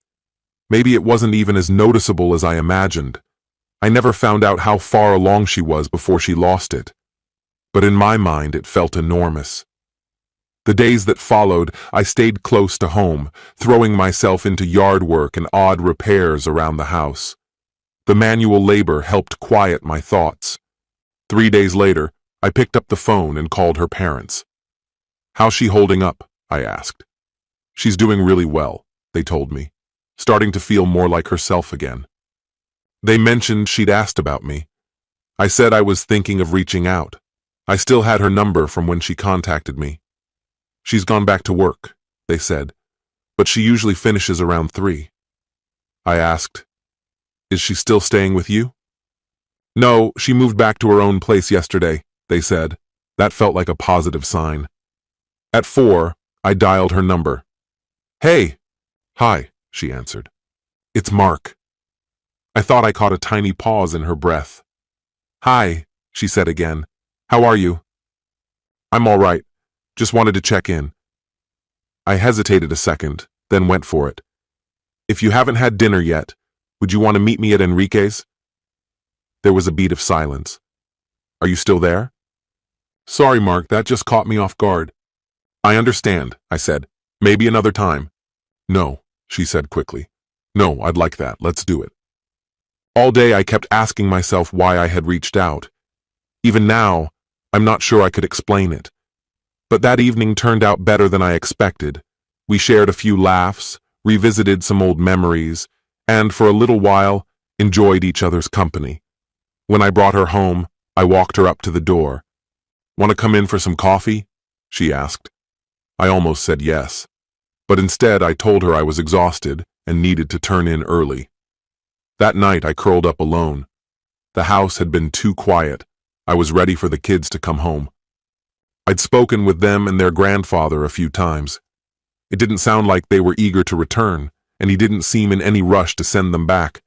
Maybe it wasn't even as noticeable as I imagined. I never found out how far along she was before she lost it. But in my mind, it felt enormous. The days that followed, I stayed close to home, throwing myself into yard work and odd repairs around the house. The manual labor helped quiet my thoughts. 3 days later, I picked up the phone and called her parents. "How's she holding up?" I asked. "She's doing really well," they told me, starting to feel more like herself again. They mentioned she'd asked about me. I said I was thinking of reaching out. I still had her number from when she contacted me. "She's gone back to work," they said, "but she usually finishes around 3. I asked, "Is she still staying with you?" "No, she moved back to her own place yesterday," they said. That felt like a positive sign. At 4, I dialed her number. "Hey." "Hi," she answered. "It's Mark." I thought I caught a tiny pause in her breath. "Hi," she said again. "How are you?" "I'm all right. Just wanted to check in." I hesitated a second, then went for it. "If you haven't had dinner yet, would you want to meet me at Enrique's?" There was a beat of silence. "Are you still there?" "Sorry, Mark, that just caught me off guard." "I understand," I said. "Maybe another time." "No," she said quickly. "No, I'd like that. Let's do it." All day I kept asking myself why I had reached out. Even now, I'm not sure I could explain it. But that evening turned out better than I expected. We shared a few laughs, revisited some old memories, and for a little while, enjoyed each other's company. When I brought her home, I walked her up to the door. "Want to come in for some coffee?" she asked. I almost said yes. But instead I told her I was exhausted and needed to turn in early. That night I curled up alone. The house had been too quiet. I was ready for the kids to come home. I'd spoken with them and their grandfather a few times. It didn't sound like they were eager to return, and he didn't seem in any rush to send them back.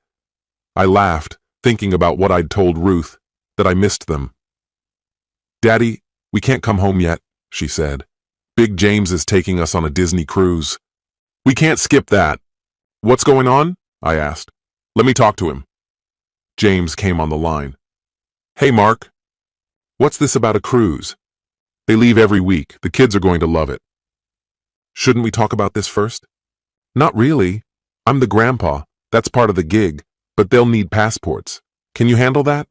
I laughed, thinking about what I'd told Ruth, that I missed them. "Daddy, we can't come home yet," she said. "Big James is taking us on a Disney cruise." "We can't skip that." "What's going on?" I asked. "Let me talk to him." James came on the line. "Hey, Mark. What's this about a cruise? They leave every week. The kids are going to love it." "Shouldn't we talk about this first?" "Not really. I'm the grandpa. That's part of the gig, but they'll need passports. Can you handle that?"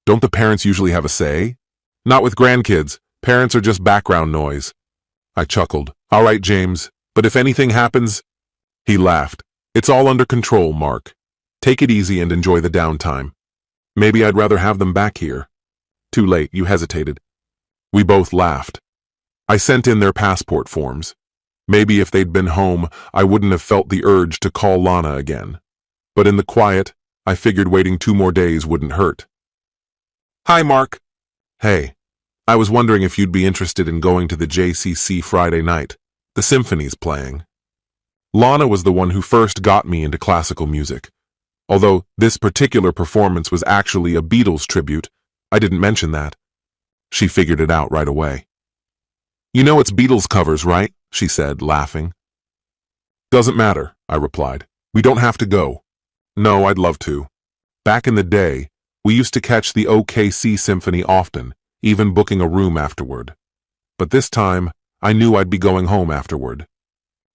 "Don't the parents usually have a say?" "Not with grandkids. Parents are just background noise." I chuckled. "All right, James, but if anything happens..." He laughed. "It's all under control, Mark. Take it easy and enjoy the downtime. Maybe I'd rather have them back here." "Too late," you hesitated. We both laughed. I sent in their passport forms. Maybe if they'd been home, I wouldn't have felt the urge to call Lana again. But in the quiet, I figured waiting 2 more days wouldn't hurt. "Hi, Mark." "Hey. I was wondering if you'd be interested in going to the JCC Friday night. The symphony's playing." Lana was the one who first got me into classical music. Although this particular performance was actually a Beatles tribute, I didn't mention that. She figured it out right away. "You know it's Beatles covers, right?" she said, laughing. "Doesn't matter," I replied. "We don't have to go." "No, I'd love to. Back in the day, we used to catch the OKC Symphony often, even booking a room afterward. But this time, I knew I'd be going home afterward."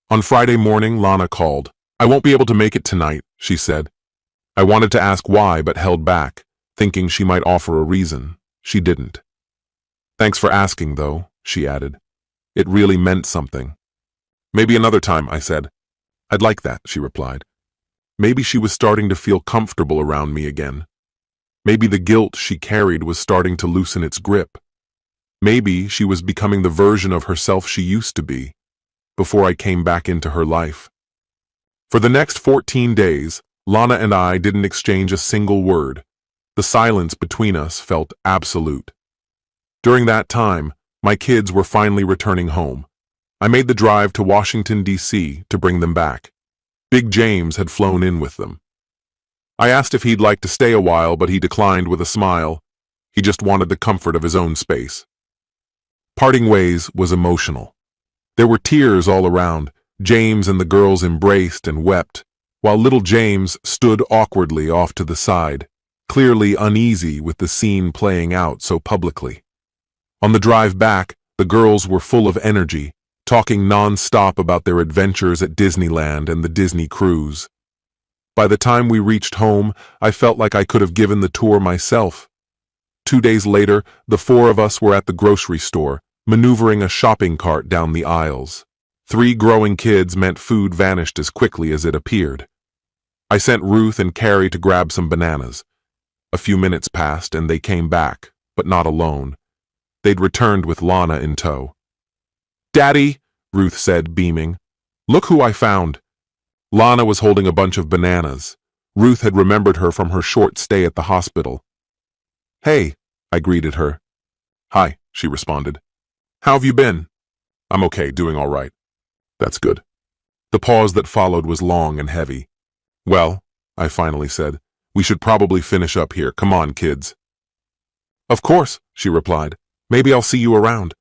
On Friday morning, Lana called. "I won't be able to make it tonight," she said. I wanted to ask why, but held back, thinking she might offer a reason. She didn't. "Thanks for asking, though," she added. It really meant something. "Maybe another time," I said. "I'd like that," she replied. Maybe she was starting to feel comfortable around me again. Maybe the guilt she carried was starting to loosen its grip. Maybe she was becoming the version of herself she used to be, before I came back into her life. For the next 14 days, Lana and I didn't exchange a single word. The silence between us felt absolute. During that time, my kids were finally returning home. I made the drive to Washington, D.C. to bring them back. Big James had flown in with them. I asked if he'd like to stay a while, but he declined with a smile. He just wanted the comfort of his own space. Parting ways was emotional. There were tears all around. James and the girls embraced and wept, while little James stood awkwardly off to the side, clearly uneasy with the scene playing out so publicly. On the drive back, the girls were full of energy, talking non-stop about their adventures at Disneyland and the Disney cruise. By the time we reached home, I felt like I could have given the tour myself. 2 days later, the four of us were at the grocery store, maneuvering a shopping cart down the aisles. 3 growing kids meant food vanished as quickly as it appeared. I sent Ruth and Carrie to grab some bananas. A few minutes passed and they came back, but not alone. They'd returned with Lana in tow. "Daddy," Ruth said, beaming. "Look who I found." Lana was holding a bunch of bananas. Ruth had remembered her from her short stay at the hospital. "Hey," I greeted her. "Hi," she responded. "How have you been?" "I'm okay, doing all right." "That's good." The pause that followed was long and heavy. "Well," I finally said, "we should probably finish up here. Come on, kids." "Of course," she replied. "Maybe I'll see you around."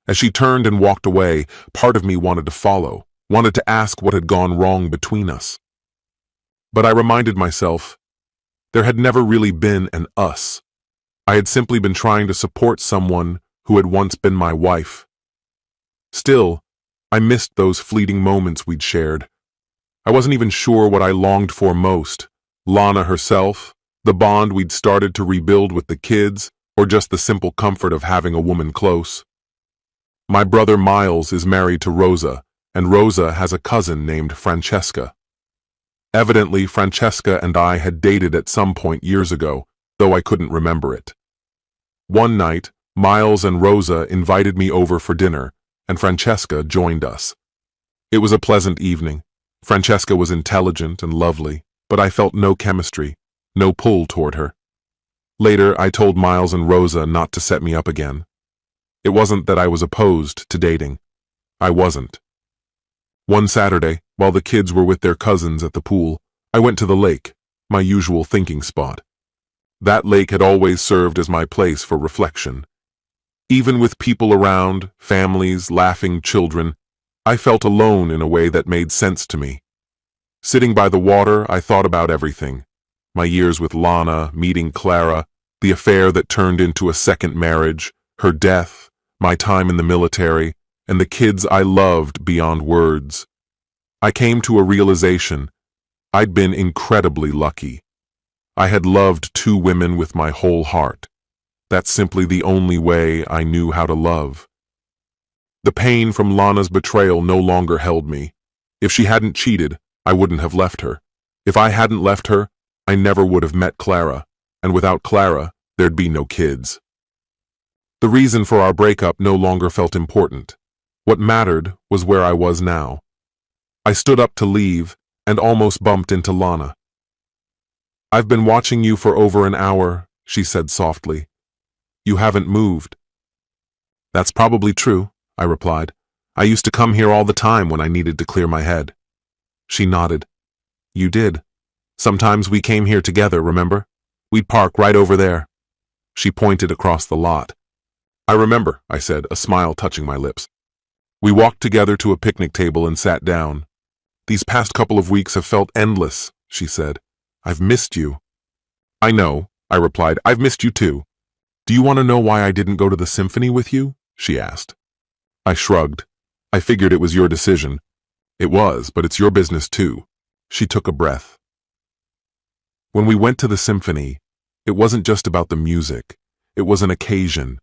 As she turned and walked away, part of me wanted to follow, wanted to ask what had gone wrong between us. But I reminded myself, there had never really been an us. I had simply been trying to support someone who had once been my wife. Still, I missed those fleeting moments we'd shared. I wasn't even sure what I longed for most, Lana herself, the bond we'd started to rebuild with the kids, or just the simple comfort of having a woman close. My brother Miles is married to Rosa, and Rosa has a cousin named Francesca. Evidently, Francesca and I had dated at some point years ago, though I couldn't remember it. One night, Miles and Rosa invited me over for dinner, and Francesca joined us. It was a pleasant evening. Francesca was intelligent and lovely, but I felt no chemistry, no pull toward her. Later, I told Miles and Rosa not to set me up again. It wasn't that I was opposed to dating. I wasn't. One Saturday, while the kids were with their cousins at the pool, I went to the lake, my usual thinking spot. That lake had always served as my place for reflection. Even with people around, families, laughing children, I felt alone in a way that made sense to me. Sitting by the water, I thought about everything. My years with Lana, meeting Clara, the affair that turned into a second marriage, her death, my time in the military, and the kids I loved beyond words. I came to a realization. I'd been incredibly lucky. I had loved 2 women with my whole heart. That's simply the only way I knew how to love. The pain from Lana's betrayal no longer held me. If she hadn't cheated, I wouldn't have left her. If I hadn't left her, I never would have met Clara, and without Clara, there'd be no kids. The reason for our breakup no longer felt important. What mattered was where I was now. I stood up to leave and almost bumped into Lana. "I've been watching you for over an hour," she said softly. "You haven't moved." "That's probably true," I replied. "I used to come here all the time when I needed to clear my head." She nodded. "You did. Sometimes we came here together, remember? We'd park right over there." She pointed across the lot. "I remember," I said, a smile touching my lips. We walked together to a picnic table and sat down. "These past couple of weeks have felt endless," she said. "I've missed you." "I know," I replied. "I've missed you too." "Do you want to know why I didn't go to the symphony with you?" she asked. I shrugged. "I figured it was your decision." "It was, but it's your business too." She took a breath. When we went to the symphony, it wasn't just about the music. It was an occasion.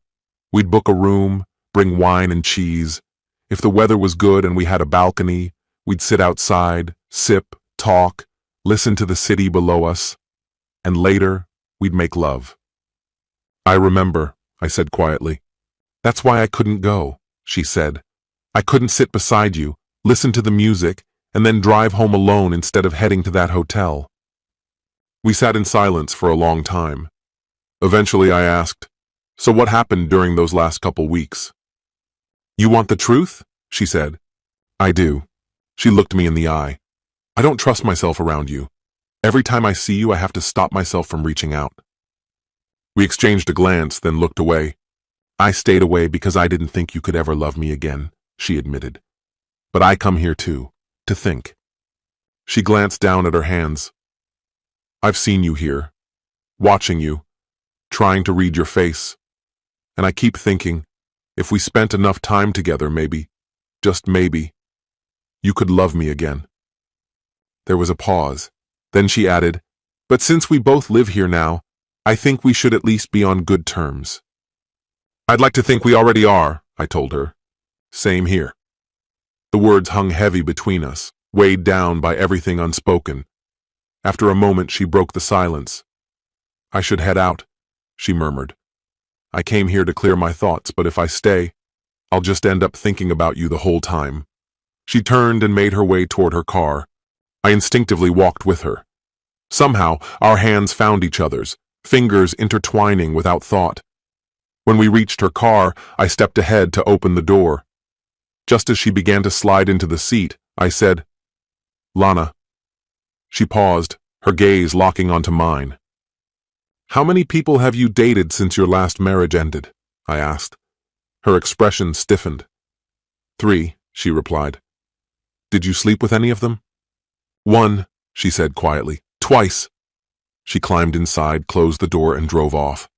We'd book a room, bring wine and cheese. If the weather was good and we had a balcony, we'd sit outside, sip, talk, listen to the city below us. And later, we'd make love. "I remember," I said quietly. "That's why I couldn't go," she said. "I couldn't sit beside you, listen to the music, and then drive home alone instead of heading to that hotel." We sat in silence for a long time. Eventually I asked, "So what happened during those last couple weeks?" "You want the truth?" she said. "I do." She looked me in the eye. I don't trust myself around you. Every time I see you, I have to stop myself from reaching out. We exchanged a glance, then looked away. I stayed away because I didn't think you could ever love me again, she admitted. But I come here too, to think. She glanced down at her hands. I've seen you here, watching you, trying to read your face. And I keep thinking, if we spent enough time together, maybe, just maybe, you could love me again. There was a pause. Then she added, but since we both live here now, I think we should at least be on good terms. I'd like to think we already are, I told her. Same here. The words hung heavy between us, weighed down by everything unspoken. After a moment, she broke the silence. I should head out, she murmured. I came here to clear my thoughts, but if I stay, I'll just end up thinking about you the whole time. She turned and made her way toward her car. I instinctively walked with her. Somehow, our hands found each other's, fingers intertwining without thought. When we reached her car, I stepped ahead to open the door. Just as she began to slide into the seat, I said, Lana. She paused, her gaze locking onto mine. How many people have you dated since your last marriage ended? I asked. Her expression stiffened. 3, she replied. Did you sleep with any of them? 1, she said quietly. Twice. She climbed inside, closed the door, and drove off.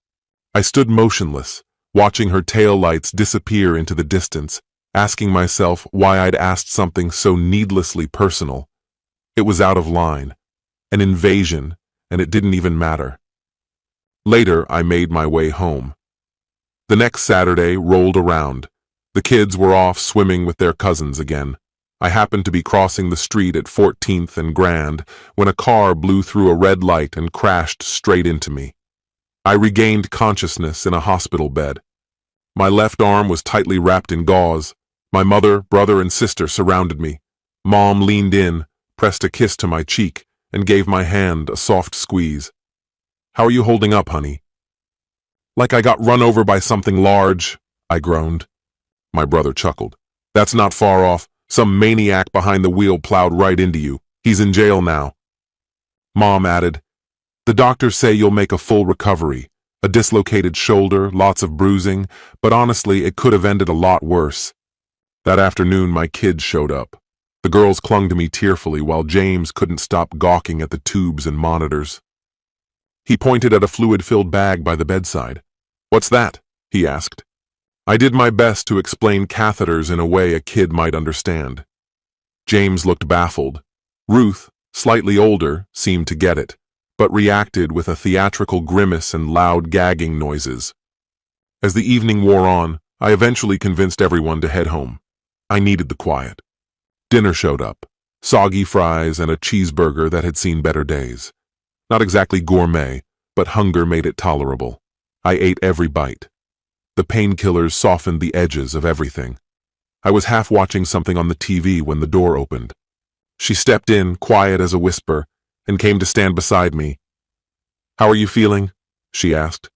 I stood motionless, watching her tail lights disappear into the distance, asking myself why I'd asked something so needlessly personal. It was out of line, an invasion, and it didn't even matter. Later, I made my way home. The next Saturday rolled around. The kids were off swimming with their cousins again. I happened to be crossing the street at 14th and Grand when a car blew through a red light and crashed straight into me. I regained consciousness in a hospital bed. My left arm was tightly wrapped in gauze. My mother, brother, and sister surrounded me. Mom leaned in, pressed a kiss to my cheek, and gave my hand a soft squeeze. How are you holding up, honey? Like I got run over by something large, I groaned. My brother chuckled. That's not far off. Some maniac behind the wheel plowed right into you. He's in jail now. Mom added, the doctors say you'll make a full recovery. A dislocated shoulder, lots of bruising, but honestly, it could have ended a lot worse. That afternoon, my kids showed up. The girls clung to me tearfully while James couldn't stop gawking at the tubes and monitors. He pointed at a fluid-filled bag by the bedside. What's that? He asked. I did my best to explain catheters in a way a kid might understand. James looked baffled. Ruth, slightly older, seemed to get it, but reacted with a theatrical grimace and loud gagging noises. As the evening wore on, I eventually convinced everyone to head home. I needed the quiet. Dinner showed up, soggy fries and a cheeseburger that had seen better days. Not exactly gourmet, but hunger made it tolerable. I ate every bite. The painkillers softened the edges of everything. I was half watching something on the TV when the door opened. She stepped in, quiet as a whisper, and came to stand beside me. How are you feeling? She asked.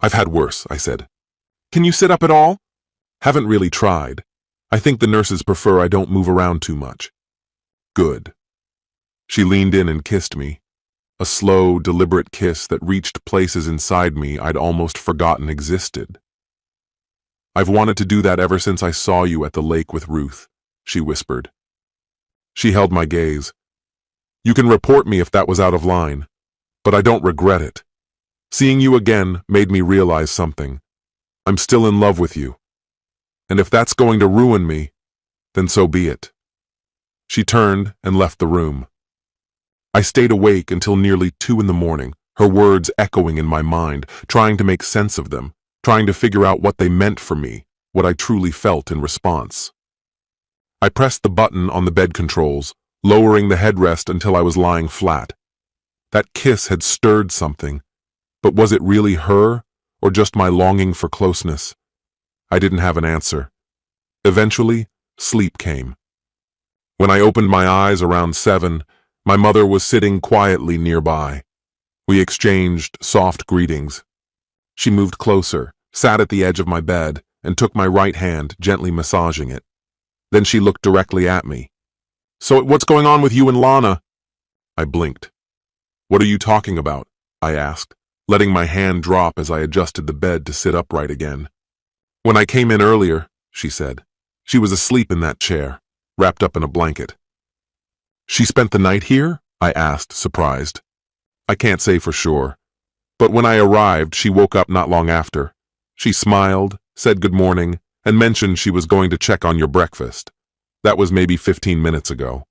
I've had worse, I said. Can you sit up at all? Haven't really tried. I think the nurses prefer I don't move around too much. Good. She leaned in and kissed me. A slow, deliberate kiss that reached places inside me I'd almost forgotten existed. I've wanted to do that ever since I saw you at the lake with Ruth, she whispered. She held my gaze. You can report me if that was out of line, but I don't regret it. Seeing you again made me realize something. I'm still in love with you. And if that's going to ruin me, then so be it. She turned and left the room. I stayed awake until nearly 2 in the morning, her words echoing in my mind, trying to make sense of them, trying to figure out what they meant for me, what I truly felt in response. I pressed the button on the bed controls, lowering the headrest until I was lying flat. That kiss had stirred something, but was it really her, or just my longing for closeness? I didn't have an answer. Eventually, sleep came. When I opened my eyes around 7, my mother was sitting quietly nearby. We exchanged soft greetings. She moved closer, sat at the edge of my bed, and took my right hand, gently massaging it. Then she looked directly at me. So what's going on with you and Lana? I blinked. What are you talking about? I asked, letting my hand drop as I adjusted the bed to sit upright again. When I came in earlier, she said, she was asleep in that chair, wrapped up in a blanket. She spent the night here? I asked, surprised. I can't say for sure, but when I arrived, she woke up not long after. She smiled, said good morning, and mentioned she was going to check on your breakfast. That was maybe 15 minutes ago.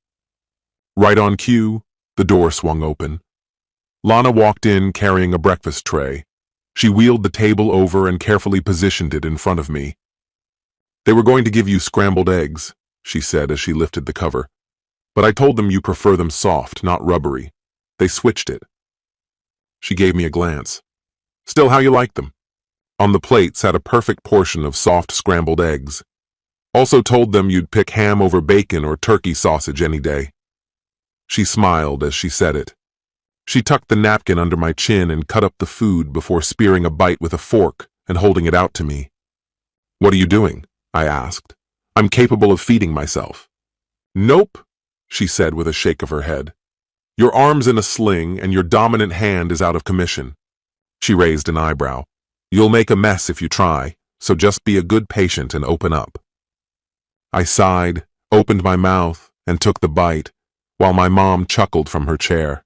Right on cue, the door swung open. Lana walked in carrying a breakfast tray. She wheeled the table over and carefully positioned it in front of me. They were going to give you scrambled eggs, she said as she lifted the cover. But I told them you prefer them soft, not rubbery. They switched it. She gave me a glance. Still how you like them. On the plate sat a perfect portion of soft scrambled eggs. Also told them you'd pick ham over bacon or turkey sausage any day. She smiled as she said it. She tucked the napkin under my chin and cut up the food before spearing a bite with a fork and holding it out to me. What are you doing? I asked. I'm capable of feeding myself. Nope, she said with a shake of her head. Your arm's in a sling and your dominant hand is out of commission. She raised an eyebrow. You'll make a mess if you try, so just be a good patient and open up. I sighed, opened my mouth, and took the bite, while my mom chuckled from her chair.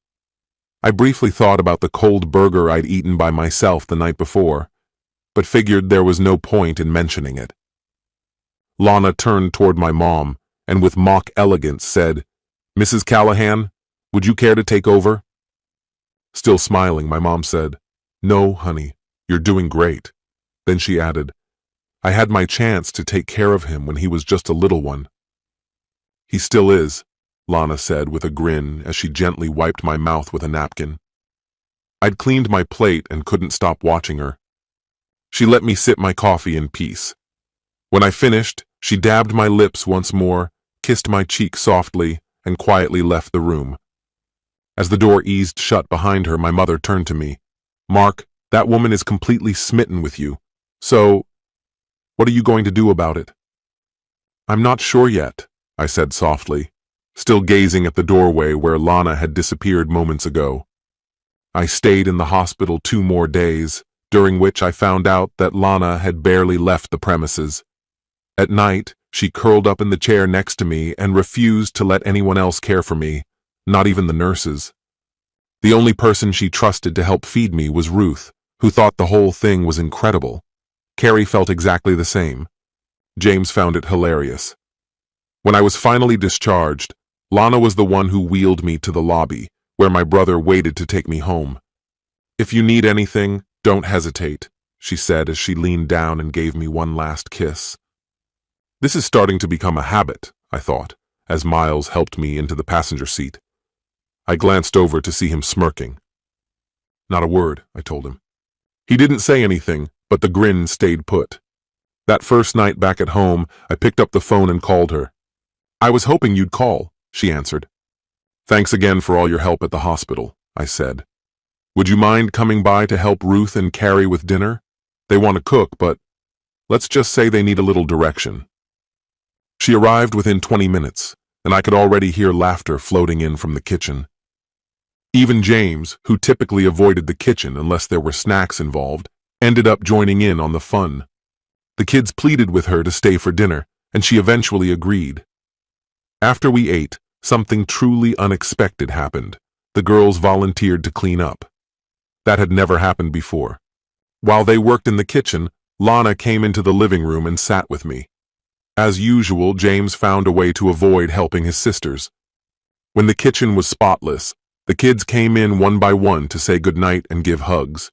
I briefly thought about the cold burger I'd eaten by myself the night before, but figured there was no point in mentioning it. Lana turned toward my mom and with mock elegance said, Mrs. Callahan, would you care to take over? Still smiling, my mom said, No, honey, you're doing great. Then she added, I had my chance to take care of him when he was just a little one. He still is, Lana said with a grin as she gently wiped my mouth with a napkin. I'd cleaned my plate and couldn't stop watching her. She let me sip my coffee in peace. When I finished, she dabbed my lips once more, kissed my cheek softly, and quietly left the room. As the door eased shut behind her, my mother turned to me. Mark, that woman is completely smitten with you. So, what are you going to do about it? I'm not sure yet, I said softly, still gazing at the doorway where Lana had disappeared moments ago. I stayed in the hospital 2 more days, during which I found out that Lana had barely left the premises. At night, she curled up in the chair next to me and refused to let anyone else care for me, not even the nurses. The only person she trusted to help feed me was Ruth, who thought the whole thing was incredible. Carrie felt exactly the same. James found it hilarious. When I was finally discharged, Lana was the one who wheeled me to the lobby, where my brother waited to take me home. If you need anything, don't hesitate, she said as she leaned down and gave me one last kiss. This is starting to become a habit, I thought, as Miles helped me into the passenger seat. I glanced over to see him smirking. Not a word, I told him. He didn't say anything, but the grin stayed put. That first night back at home, I picked up the phone and called her. I was hoping you'd call, she answered. Thanks again for all your help at the hospital, I said. Would you mind coming by to help Ruth and Carrie with dinner? They want to cook, but let's just say they need a little direction. She arrived within 20 minutes, and I could already hear laughter floating in from the kitchen. Even James, who typically avoided the kitchen unless there were snacks involved, ended up joining in on the fun. The kids pleaded with her to stay for dinner, and she eventually agreed. After we ate, something truly unexpected happened. The girls volunteered to clean up. That had never happened before. While they worked in the kitchen, Lana came into the living room and sat with me. As usual, James found a way to avoid helping his sisters. When the kitchen was spotless, the kids came in one by one to say goodnight and give hugs.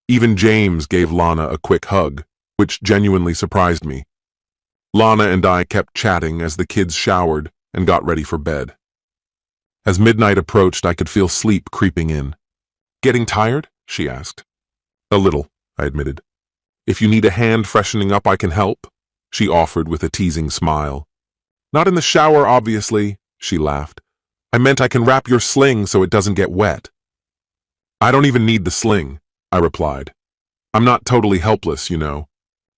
Even James gave Lana a quick hug, which genuinely surprised me. Lana and I kept chatting as the kids showered and got ready for bed. As midnight approached, I could feel sleep creeping in. Getting tired? She asked. A little, I admitted. If you need a hand freshening up, I can help, she offered with a teasing smile. Not in the shower, obviously, she laughed. I meant I can wrap your sling so it doesn't get wet. I don't even need the sling, I replied. I'm not totally helpless, you know.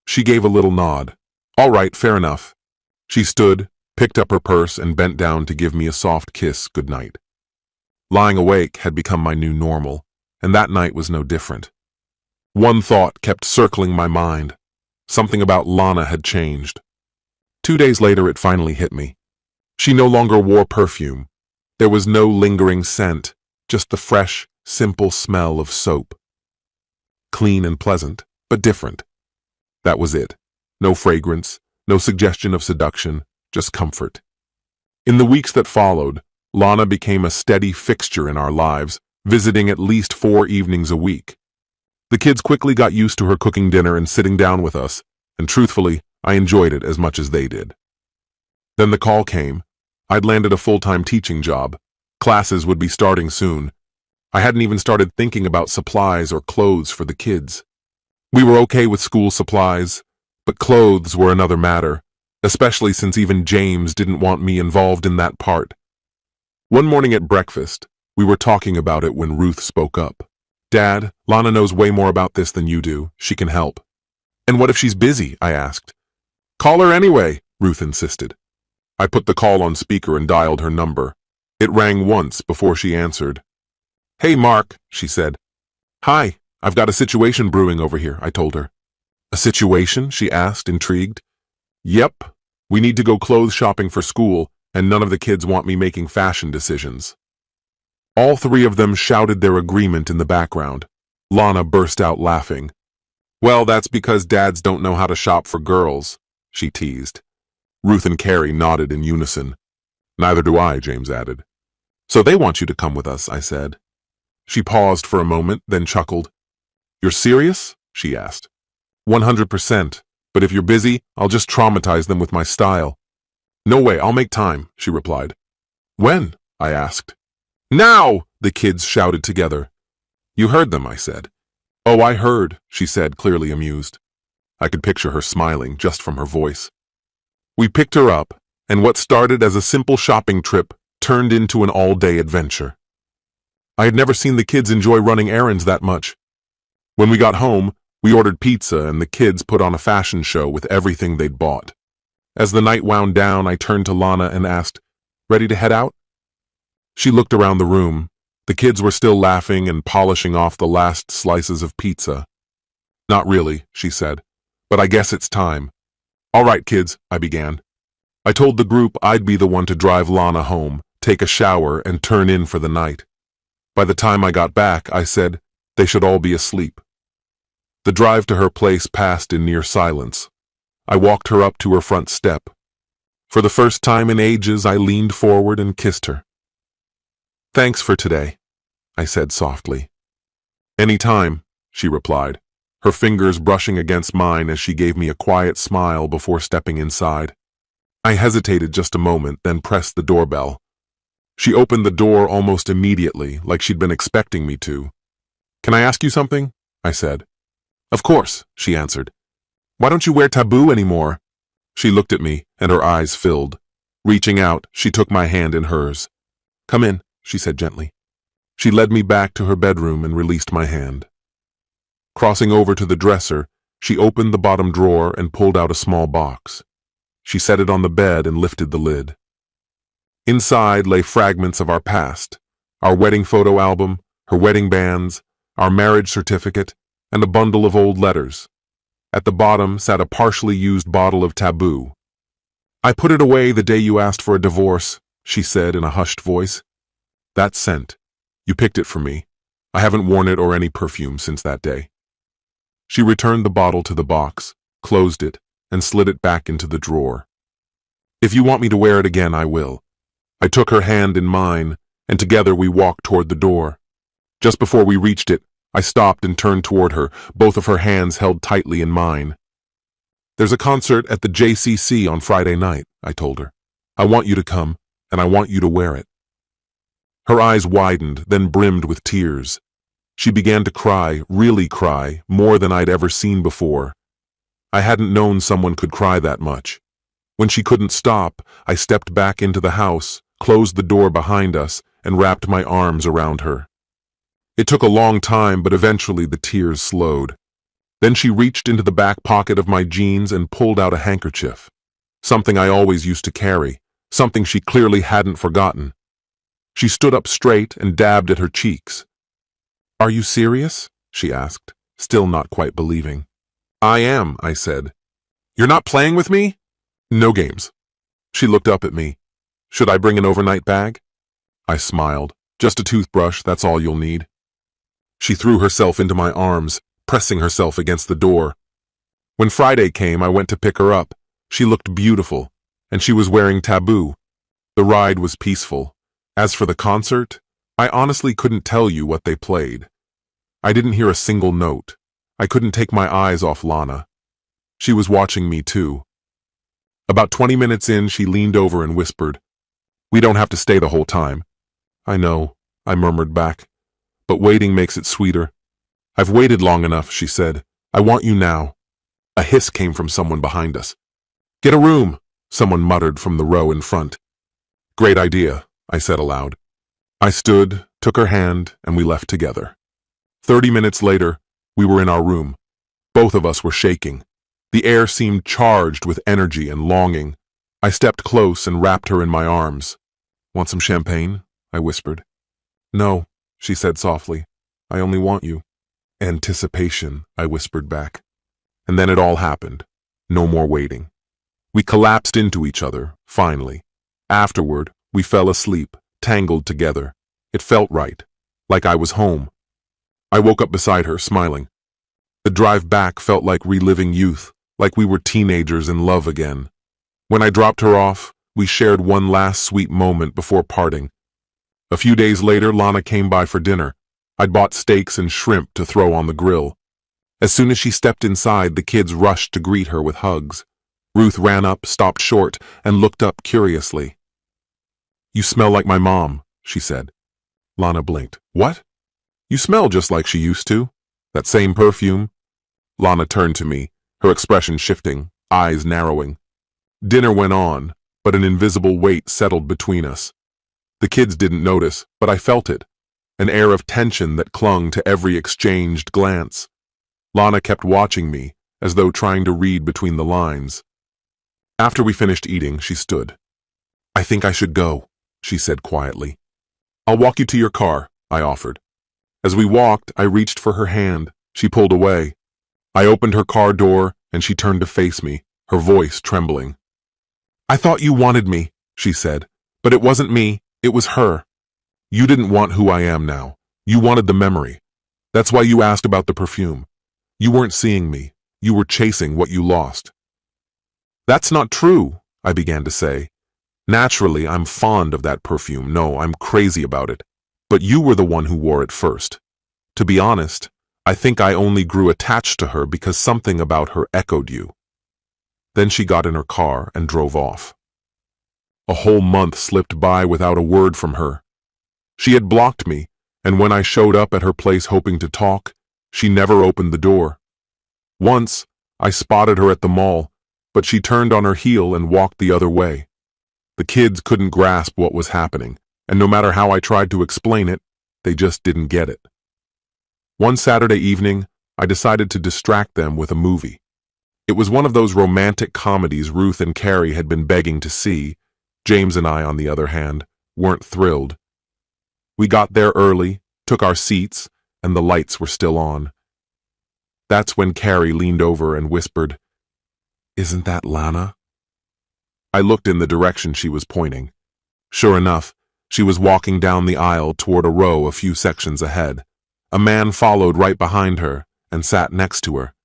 She gave a little nod. All right, fair enough. She stood, picked up her purse and bent down to give me a soft kiss goodnight. Lying awake had become my new normal, and that night was no different. One thought kept circling my mind. Something about Lana had changed. 2 days later, it finally hit me. She no longer wore perfume. There was no lingering scent, just the fresh, simple smell of soap. Clean and pleasant, but different. That was it. No fragrance, no suggestion of seduction, just comfort. In the weeks that followed, Lana became a steady fixture in our lives, visiting at least 4 evenings a week. The kids quickly got used to her cooking dinner and sitting down with us, and truthfully, I enjoyed it as much as they did. Then the call came. I'd landed a full-time teaching job. Classes would be starting soon. I hadn't even started thinking about supplies or clothes for the kids. We were okay with school supplies, but clothes were another matter, especially since even James didn't want me involved in that part. One morning at breakfast, we were talking about it when Ruth spoke up. "Dad, Lana knows way more about this than you do. She can help." "And what if she's busy?" I asked. "Call her anyway," Ruth insisted. I put the call on speaker and dialed her number. It rang once before she answered. "Hey, Mark," she said. "Hi, I've got a situation brewing over here," I told her. "A situation?" she asked, intrigued. "Yep. We need to go clothes shopping for school, and none of the kids want me making fashion decisions." All 3 of them shouted their agreement in the background. Lana burst out laughing. "Well, that's because dads don't know how to shop for girls," she teased. Ruth and Carrie nodded in unison. "Neither do I," James added. "So they want you to come with us," I said. She paused for a moment, then chuckled. "You're serious?" she asked. 100%, but if you're busy, I'll just traumatize them with my style." "No way, I'll make time," she replied. "When?" I asked. "Now!" the kids shouted together. "You heard them," I said. "Oh, I heard," she said, clearly amused. I could picture her smiling just from her voice. We picked her up, and what started as a simple shopping trip turned into an all-day adventure. I had never seen the kids enjoy running errands that much. When we got home, we ordered pizza and the kids put on a fashion show with everything they'd bought. As the night wound down, I turned to Lana and asked, "Ready to head out?" She looked around the room. The kids were still laughing and polishing off the last slices of pizza. "Not really," she said, "but I guess it's time." "All right, kids," I began. I told the group I'd be the one to drive Lana home, take a shower, and turn in for the night. By the time I got back, I said they should all be asleep. The drive to her place passed in near silence. I walked her up to her front step. For the first time in ages, I leaned forward and kissed her. "Thanks for today," I said softly. "Any time," she replied, her fingers brushing against mine as she gave me a quiet smile before stepping inside. I hesitated just a moment, then pressed the doorbell. She opened the door almost immediately, like she'd been expecting me to. "Can I ask you something?" I said. "Of course," she answered. "Why don't you wear taboo anymore?" She looked at me, and her eyes filled. Reaching out, she took my hand in hers. "Come in," she said gently. She led me back to her bedroom and released my hand. Crossing over to the dresser, she opened the bottom drawer and pulled out a small box. She set it on the bed and lifted the lid. Inside lay fragments of our past, our wedding photo album, her wedding bands, our marriage certificate, and a bundle of old letters. At the bottom sat a partially used bottle of Taboo. "I put it away the day you asked for a divorce," she said in a hushed voice. "That scent. You picked it for me. I haven't worn it or any perfume since that day." She returned the bottle to the box, closed it, and slid it back into the drawer. "If you want me to wear it again, I will." I took her hand in mine, and together we walked toward the door. Just before we reached it, I stopped and turned toward her, both of her hands held tightly in mine. "There's a concert at the JCC on Friday night," I told her. "I want you to come, and I want you to wear it." Her eyes widened, then brimmed with tears. She began to cry, really cry, more than I'd ever seen before. I hadn't known someone could cry that much. When she couldn't stop, I stepped back into the house, closed the door behind us, and wrapped my arms around her. It took a long time, but eventually the tears slowed. Then she reached into the back pocket of my jeans and pulled out a handkerchief, something I always used to carry, something she clearly hadn't forgotten. She stood up straight and dabbed at her cheeks. "Are you serious?" she asked, still not quite believing. "I am," I said. "You're not playing with me?" "No games." She looked up at me. "Should I bring an overnight bag?" I smiled. "Just a toothbrush, that's all you'll need." She threw herself into my arms, pressing herself against the door. When Friday came, I went to pick her up. She looked beautiful, and she was wearing Taboo. The ride was peaceful. As for the concert, I honestly couldn't tell you what they played. I didn't hear a single note. I couldn't take my eyes off Lana. She was watching me too. About 20 minutes in, she leaned over and whispered, "We don't have to stay the whole time." "I know," I murmured back, "but waiting makes it sweeter." "I've waited long enough," she said. "I want you now." A hiss came from someone behind us. "Get a room," someone muttered from the row in front. "Great idea," I said aloud. I stood, took her hand, and we left together. 30 minutes later, we were in our room. Both of us were shaking. The air seemed charged with energy and longing. I stepped close and wrapped her in my arms. "Want some champagne?" I whispered. "No," she said softly. "I only want you." "Anticipation," I whispered back. And then it all happened. No more waiting. We collapsed into each other, finally. Afterward, we fell asleep, tangled together. It felt right, like I was home. I woke up beside her, smiling. The drive back felt like reliving youth, like we were teenagers in love again. When I dropped her off, we shared one last sweet moment before parting. A few days later, Lana came by for dinner. I'd bought steaks and shrimp to throw on the grill. As soon as she stepped inside, the kids rushed to greet her with hugs. Ruth ran up, stopped short, and looked up curiously. "You smell like my mom," she said. Lana blinked. "What?" "You smell just like she used to. That same perfume." Lana turned to me, her expression shifting, eyes narrowing. Dinner went on, but an invisible weight settled between us. The kids didn't notice, but I felt it, an air of tension that clung to every exchanged glance. Lana kept watching me, as though trying to read between the lines. After we finished eating, she stood. "I think I should go," she said quietly. "I'll walk you to your car," I offered. As we walked, I reached for her hand. She pulled away. I opened her car door, and she turned to face me, her voice trembling. "I thought you wanted me," she said, "but it wasn't me, it was her. You didn't want who I am now. You wanted the memory. That's why you asked about the perfume. You weren't seeing me. You were chasing what you lost." "That's not true," I began to say. "Naturally, I'm fond of that perfume. No, I'm crazy about it. But you were the one who wore it first. To be honest, I think I only grew attached to her because something about her echoed you." Then she got in her car and drove off. A whole month slipped by without a word from her. She had blocked me, and when I showed up at her place hoping to talk, she never opened the door. Once, I spotted her at the mall, but she turned on her heel and walked the other way. The kids couldn't grasp what was happening, and no matter how I tried to explain it, they just didn't get it. One Saturday evening, I decided to distract them with a movie. It was one of those romantic comedies Ruth and Carrie had been begging to see. James and I, on the other hand, weren't thrilled. We got there early, took our seats, and the lights were still on. That's when Carrie leaned over and whispered, "Isn't that Lana?" I looked in the direction she was pointing. Sure enough, she was walking down the aisle toward a row a few sections ahead. A man followed right behind her and sat next to her.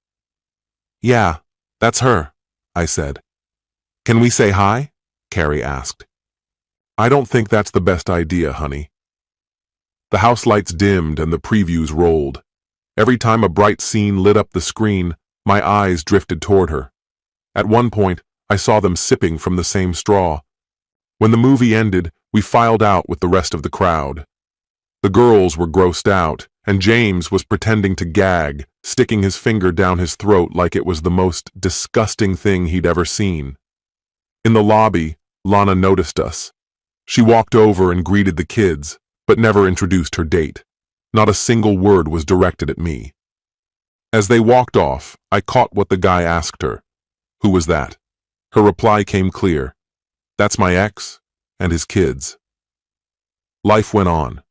"Yeah, that's her," I said. "Can we say hi?" Carrie asked. "I don't think that's the best idea, honey." The house lights dimmed and the previews rolled. Every time a bright scene lit up the screen, my eyes drifted toward her. At one point, I saw them sipping from the same straw. When the movie ended, we filed out with the rest of the crowd. The girls were grossed out, and James was pretending to gag, sticking his finger down his throat like it was the most disgusting thing he'd ever seen. In the lobby, Lana noticed us. She walked over and greeted the kids, but never introduced her date. Not a single word was directed at me. As they walked off, I caught what the guy asked her. Who was that? Her reply came clear. "That's my ex. and his kids. Life went on.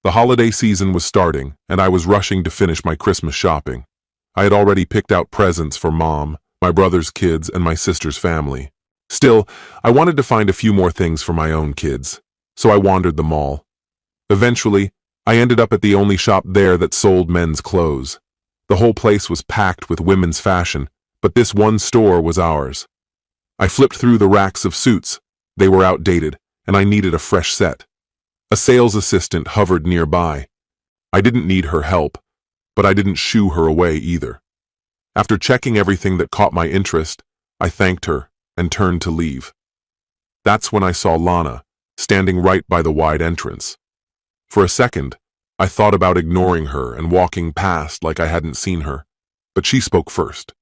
The holiday season was starting, and I was rushing to finish my Christmas shopping. I had already picked out presents for Mom, my brother's kids, and my sister's family. Still, I wanted to find a few more things for my own kids, so I wandered the mall. Eventually, I ended up at the only shop there that sold men's clothes. The whole place was packed with women's fashion, but this one store was ours. I flipped through the racks of suits. They were outdated, and I needed a fresh set. A sales assistant hovered nearby. I didn't need her help, but I didn't shoo her away either. After checking everything that caught my interest, I thanked her and turned to leave. That's when I saw Lana, standing right by the wide entrance. For a second, I thought about ignoring her and walking past like I hadn't seen her, but she spoke first.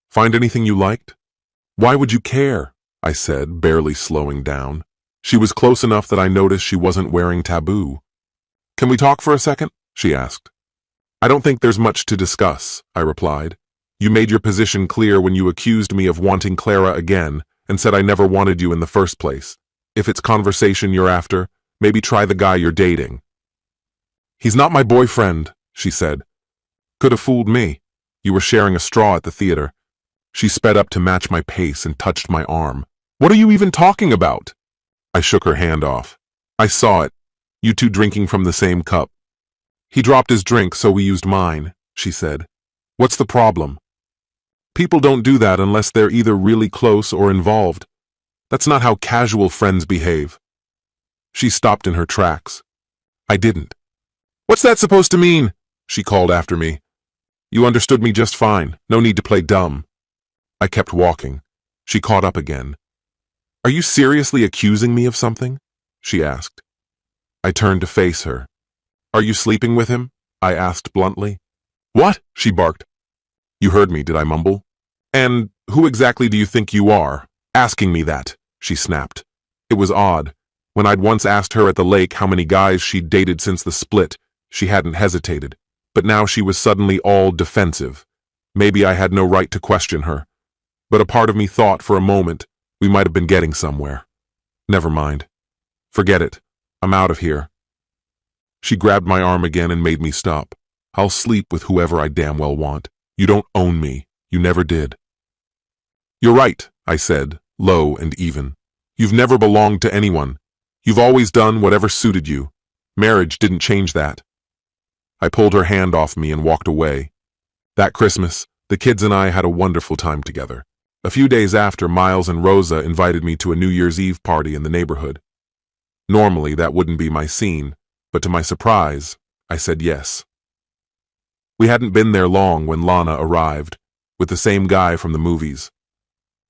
"Find anything you liked?" "Why would you care?" I said, barely slowing down. She was close enough that I noticed she wasn't wearing taboo. "Can we talk for a second?" she asked. "I don't think there's much to discuss," I replied. "You made your position clear when you accused me of wanting Clara again and said I never wanted you in the first place. If it's conversation you're after, maybe try the guy you're dating." "He's not my boyfriend," she said. "Could have fooled me. You were sharing a straw at the theater." She sped up to match my pace and touched my arm. "What are you even talking about?" I shook her hand off. "I saw it. You two drinking from the same cup." "He dropped his drink, so we used mine," she said. "What's the problem?" "People don't do that unless they're either really close or involved. That's not how casual friends behave." She stopped in her tracks. I didn't. "What's that supposed to mean?" she called after me. "You understood me just fine. No need to play dumb." I kept walking. She caught up again. "Are you seriously accusing me of something?" she asked. I turned to face her. "Are you sleeping with him?" I asked bluntly. "What?" she barked. "You heard me, did I mumble?" "And who exactly do you think you are, asking me that?" she snapped. It was odd. When I'd once asked her at the lake how many guys she'd dated since the split, she hadn't hesitated. But now she was suddenly all defensive. Maybe I had no right to question her. But a part of me thought for a moment we might have been getting somewhere. Never mind. Forget it. I'm out of here. She grabbed my arm again and made me stop. "I'll sleep with whoever I damn well want. You don't own me. You never did." "You're right," I said, low and even. "You've never belonged to anyone. You've always done whatever suited you. Marriage didn't change that." I pulled her hand off me and walked away. That Christmas, the kids and I had a wonderful time together. A few days after, Miles and Rosa invited me to a New Year's Eve party in the neighborhood. Normally, that wouldn't be my scene, but to my surprise, I said yes. We hadn't been there long when Lana arrived, with the same guy from the movies.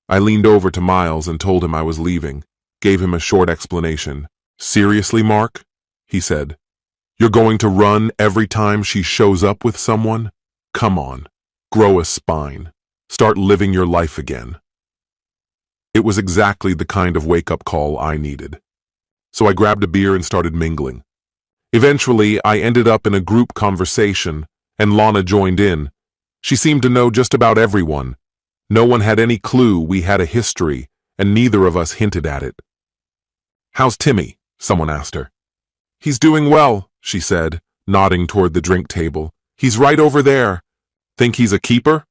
I leaned over to Miles and told him I was leaving, gave him a short explanation. "Seriously, Mark?" he said. "You're going to run every time she shows up with someone? Come on, grow a spine. Start living your life again." It was exactly the kind of wake-up call I needed. So I grabbed a beer and started mingling. Eventually, I ended up in a group conversation, and Lana joined in. She seemed to know just about everyone. No one had any clue we had a history, and neither of us hinted at it. "How's Timmy?" someone asked her. "He's doing well," she said, nodding toward the drink table. "He's right over there." "Think he's a keeper?"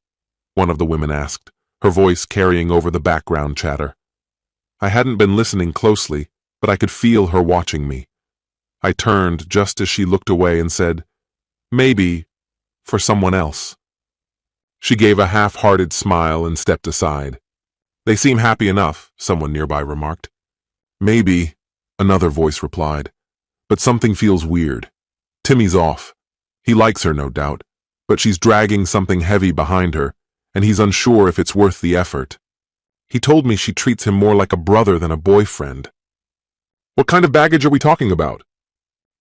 one of the women asked, her voice carrying over the background chatter. I hadn't been listening closely, but I could feel her watching me. I turned just as she looked away and said, "Maybe, for someone else." She gave a half-hearted smile and stepped aside. "They seem happy enough," someone nearby remarked. "Maybe," another voice replied, "but something feels weird. Timmy's off. He likes her, no doubt, but she's dragging something heavy behind her, and he's unsure if it's worth the effort. He told me she treats him more like a brother than a boyfriend." "What kind of baggage are we talking about?"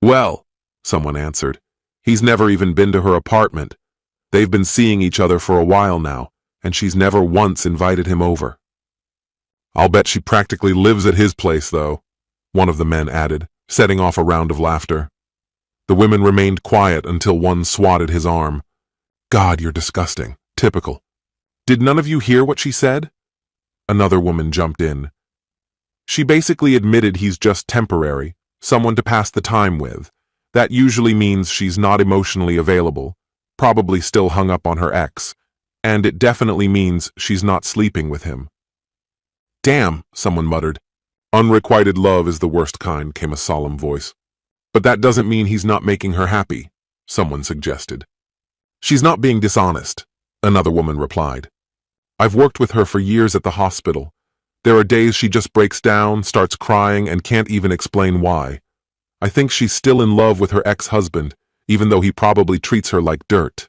"Well," someone answered, "he's never even been to her apartment. They've been seeing each other for a while now, and she's never once invited him over." "I'll bet she practically lives at his place, though," one of the men added, setting off a round of laughter. The women remained quiet until one swatted his arm. "God, you're disgusting. Typical." "Did none of you hear what she said?" Another woman jumped in. She basically admitted he's just temporary, someone to pass the time with. That usually means she's not emotionally available, probably still hung up on her ex, and it definitely means she's not sleeping with him. Damn, someone muttered. Unrequited love is the worst kind, came a solemn voice. But that doesn't mean he's not making her happy, someone suggested. She's not being dishonest, another woman replied. I've worked with her for years at the hospital. There are days she just breaks down, starts crying, and can't even explain why. I think she's still in love with her ex-husband, even though he probably treats her like dirt.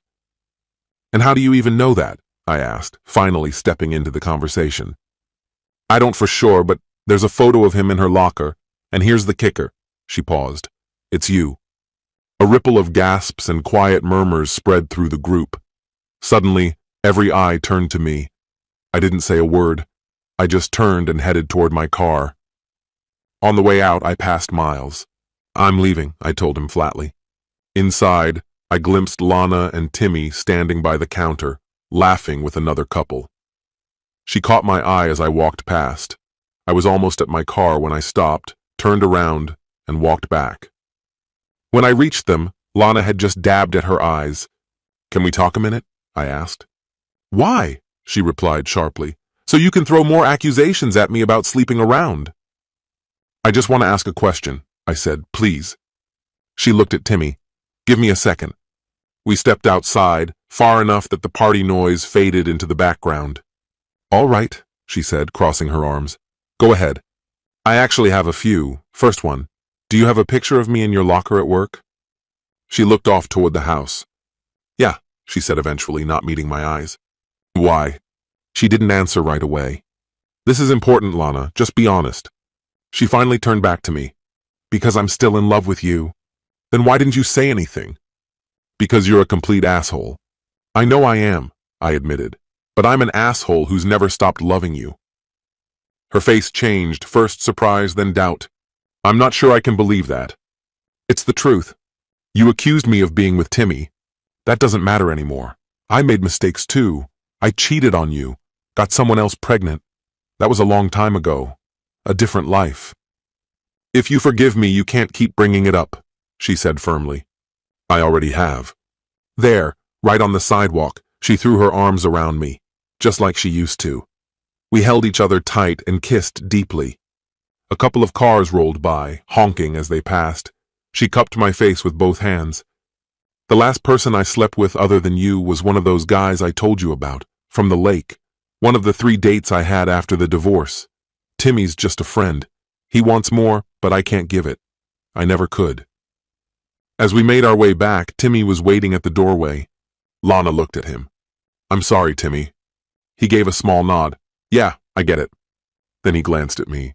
And how do you even know that? I asked, finally stepping into the conversation. I don't for sure, but there's a photo of him in her locker, and here's the kicker. She paused. It's you. A ripple of gasps and quiet murmurs spread through the group. Suddenly, every eye turned to me. I didn't say a word. I just turned and headed toward my car. On the way out, I passed Miles. I'm leaving, I told him flatly. Inside, I glimpsed Lana and Timmy standing by the counter, laughing with another couple. She caught my eye as I walked past. I was almost at my car when I stopped, turned around, and walked back. When I reached them, Lana had just dabbed at her eyes. Can we talk a minute? I asked. Why? She replied sharply. So you can throw more accusations at me about sleeping around. I just want to ask a question, I said, please. She looked at Timmy. Give me a second. We stepped outside, far enough that the party noise faded into the background. All right, she said, crossing her arms. Go ahead. I actually have a few. First one. Do you have a picture of me in your locker at work? She looked off toward the house. Yeah, she said eventually, not meeting my eyes. Why? She didn't answer right away. This is important, Lana. Just be honest. She finally turned back to me. Because I'm still in love with you. Then why didn't you say anything? Because you're a complete asshole. I know I am, I admitted. But I'm an asshole who's never stopped loving you. Her face changed, first surprise, then doubt. I'm not sure I can believe that. It's the truth. You accused me of being with Timmy. That doesn't matter anymore. I made mistakes too. I cheated on you, got someone else pregnant. That was a long time ago. A different life. If you forgive me, you can't keep bringing it up, she said firmly. I already have. There, right on the sidewalk, she threw her arms around me, just like she used to. We held each other tight and kissed deeply. A couple of cars rolled by, honking as they passed. She cupped my face with both hands. The last person I slept with other than you was one of those guys I told you about, from the lake. One of the 3 dates I had after the divorce. Timmy's just a friend. He wants more, but I can't give it. I never could. As we made our way back, Timmy was waiting at the doorway. Lana looked at him. I'm sorry, Timmy. He gave a small nod. Yeah, I get it. Then he glanced at me.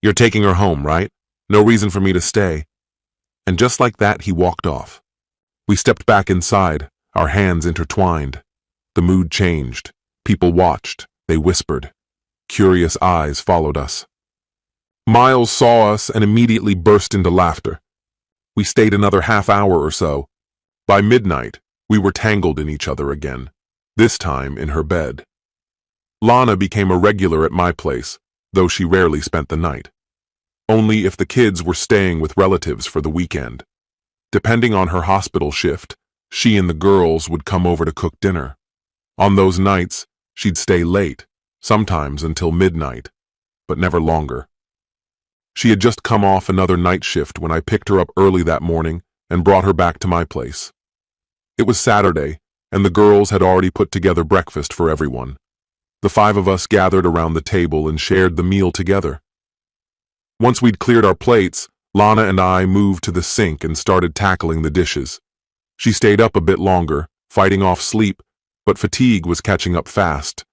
You're taking her home, right? No reason for me to stay. And just like that, he walked off. We stepped back inside, our hands intertwined. The mood changed. People watched. They whispered. Curious eyes followed us. Miles saw us and immediately burst into laughter. We stayed another half hour or so. By midnight, we were tangled in each other again, this time in her bed. Lana became a regular at my place, though she rarely spent the night. Only if the kids were staying with relatives for the weekend. Depending on her hospital shift, she and the girls would come over to cook dinner. On those nights, she'd stay late, sometimes until midnight, but never longer. She had just come off another night shift when I picked her up early that morning and brought her back to my place. It was Saturday, and the girls had already put together breakfast for everyone. The 5 of us gathered around the table and shared the meal together. Once we'd cleared our plates, Lana and I moved to the sink and started tackling the dishes. She stayed up a bit longer, fighting off sleep, but fatigue was catching up fast.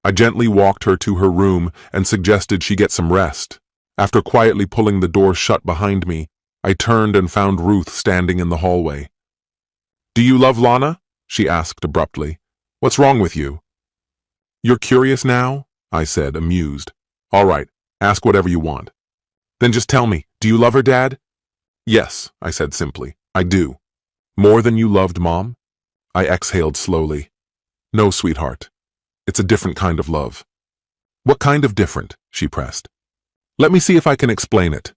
I gently walked her to her room and suggested she get some rest. After quietly pulling the door shut behind me, I turned and found Ruth standing in the hallway. Do you love Lana? She asked abruptly. What's wrong with you? You're curious now? I said, amused. All right, ask whatever you want. Then just tell me, do you love her, Dad? Yes, I said simply. I do. More than you loved Mom? I exhaled slowly. No, sweetheart. It's a different kind of love. What kind of different? She pressed. Let me see if I can explain it.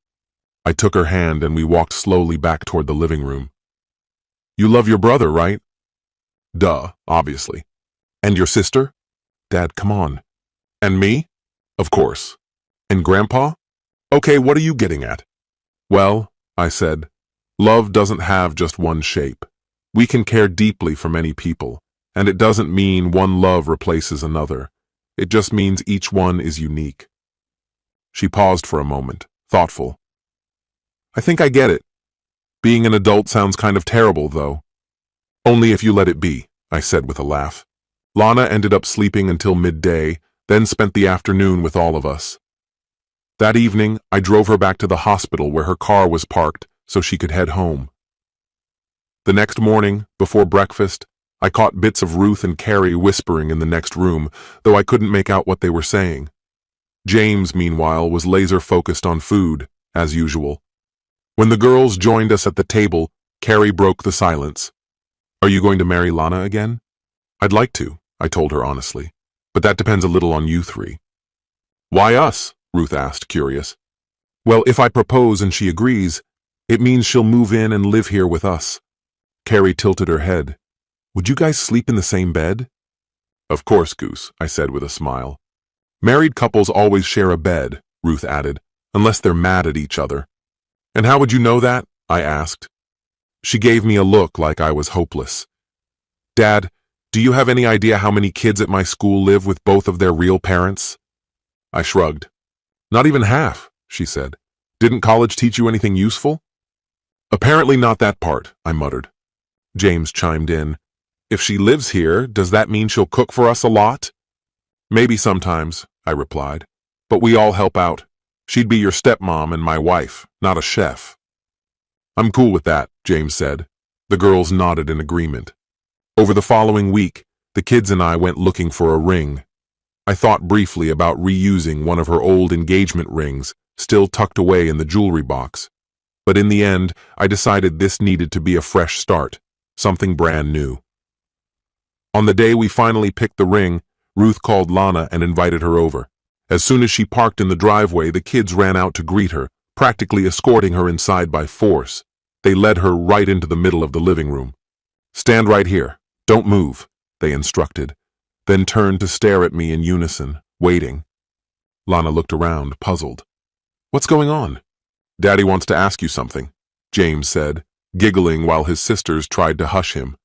I took her hand and we walked slowly back toward the living room. You love your brother, right? Duh, obviously. And your sister? Dad, come on. And me? Of course. And Grandpa? Okay, what are you getting at? Well, I said, love doesn't have just one shape. We can care deeply for many people, and it doesn't mean one love replaces another. It just means each one is unique. She paused for a moment, thoughtful. I think I get it. Being an adult sounds kind of terrible, though. Only if you let it be, I said with a laugh. Lana ended up sleeping until midday, then spent the afternoon with all of us. That evening, I drove her back to the hospital where her car was parked so she could head home. The next morning, before breakfast, I caught bits of Ruth and Carrie whispering in the next room, though I couldn't make out what they were saying. James, meanwhile, was laser-focused on food, as usual. When the girls joined us at the table, Carrie broke the silence. Are you going to marry Lana again? I'd like to, I told her honestly, but that depends a little on you three. Why us? Ruth asked, curious. Well, if I propose and she agrees, it means she'll move in and live here with us. Carrie tilted her head. Would you guys sleep in the same bed? Of course, Goose, I said with a smile. Married couples always share a bed, Ruth added, unless they're mad at each other. And how would you know that? I asked. She gave me a look like I was hopeless. Dad, do you have any idea how many kids at my school live with both of their real parents? I shrugged. Not even half, she said. Didn't college teach you anything useful? Apparently not that part, I muttered. James chimed in. If she lives here, does that mean she'll cook for us a lot? Maybe sometimes, I replied. But we all help out. She'd be your stepmom and my wife, not a chef. I'm cool with that, James said. The girls nodded in agreement. Over the following week, the kids and I went looking for a ring. I thought briefly about reusing one of her old engagement rings, still tucked away in the jewelry box. But in the end, I decided this needed to be a fresh start, something brand new. On the day we finally picked the ring, Ruth called Lana and invited her over. As soon as she parked in the driveway, the kids ran out to greet her, practically escorting her inside by force. They led her right into the middle of the living room. Stand right here. Don't move, they instructed, then turned to stare at me in unison, waiting. Lana looked around, puzzled. What's going on? Daddy wants to ask you something, James said, giggling while his sisters tried to hush him.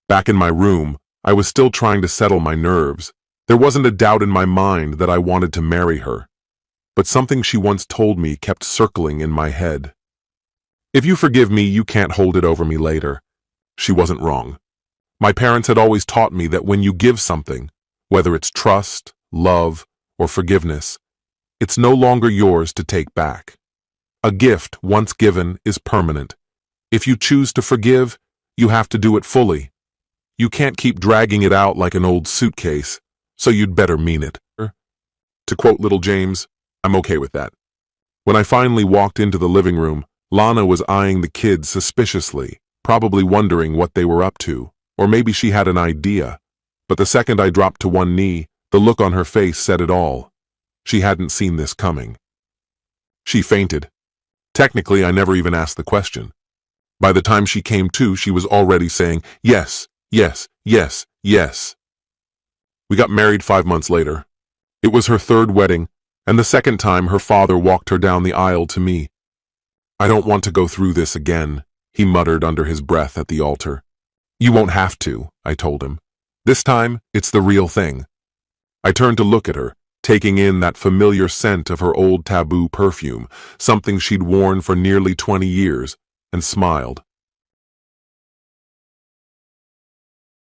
Back in my room, I was still trying to settle my nerves. There wasn't a doubt in my mind that I wanted to marry her. But something she once told me kept circling in my head. If you forgive me, you can't hold it over me later. She wasn't wrong. My parents had always taught me that when you give something, whether it's trust, love, or forgiveness, it's no longer yours to take back. A gift, once given, is permanent. If you choose to forgive, you have to do it fully. You can't keep dragging it out like an old suitcase, so you'd better mean it. To quote little James, I'm okay with that. When I finally walked into the living room, Lana was eyeing the kids suspiciously, probably wondering what they were up to, or maybe she had an idea. But the second I dropped to one knee, the look on her face said it all. She hadn't seen this coming. She fainted. Technically, I never even asked the question. By the time she came to, she was already saying, yes, yes, yes, yes. We got married 5 months later. It was her third wedding, and the second time her father walked her down the aisle to me. I don't want to go through this again, he muttered under his breath at the altar. You won't have to, I told him. This time, it's the real thing. I turned to look at her, taking in that familiar scent of her old Taboo perfume, something she'd worn for nearly 20 years, and smiled.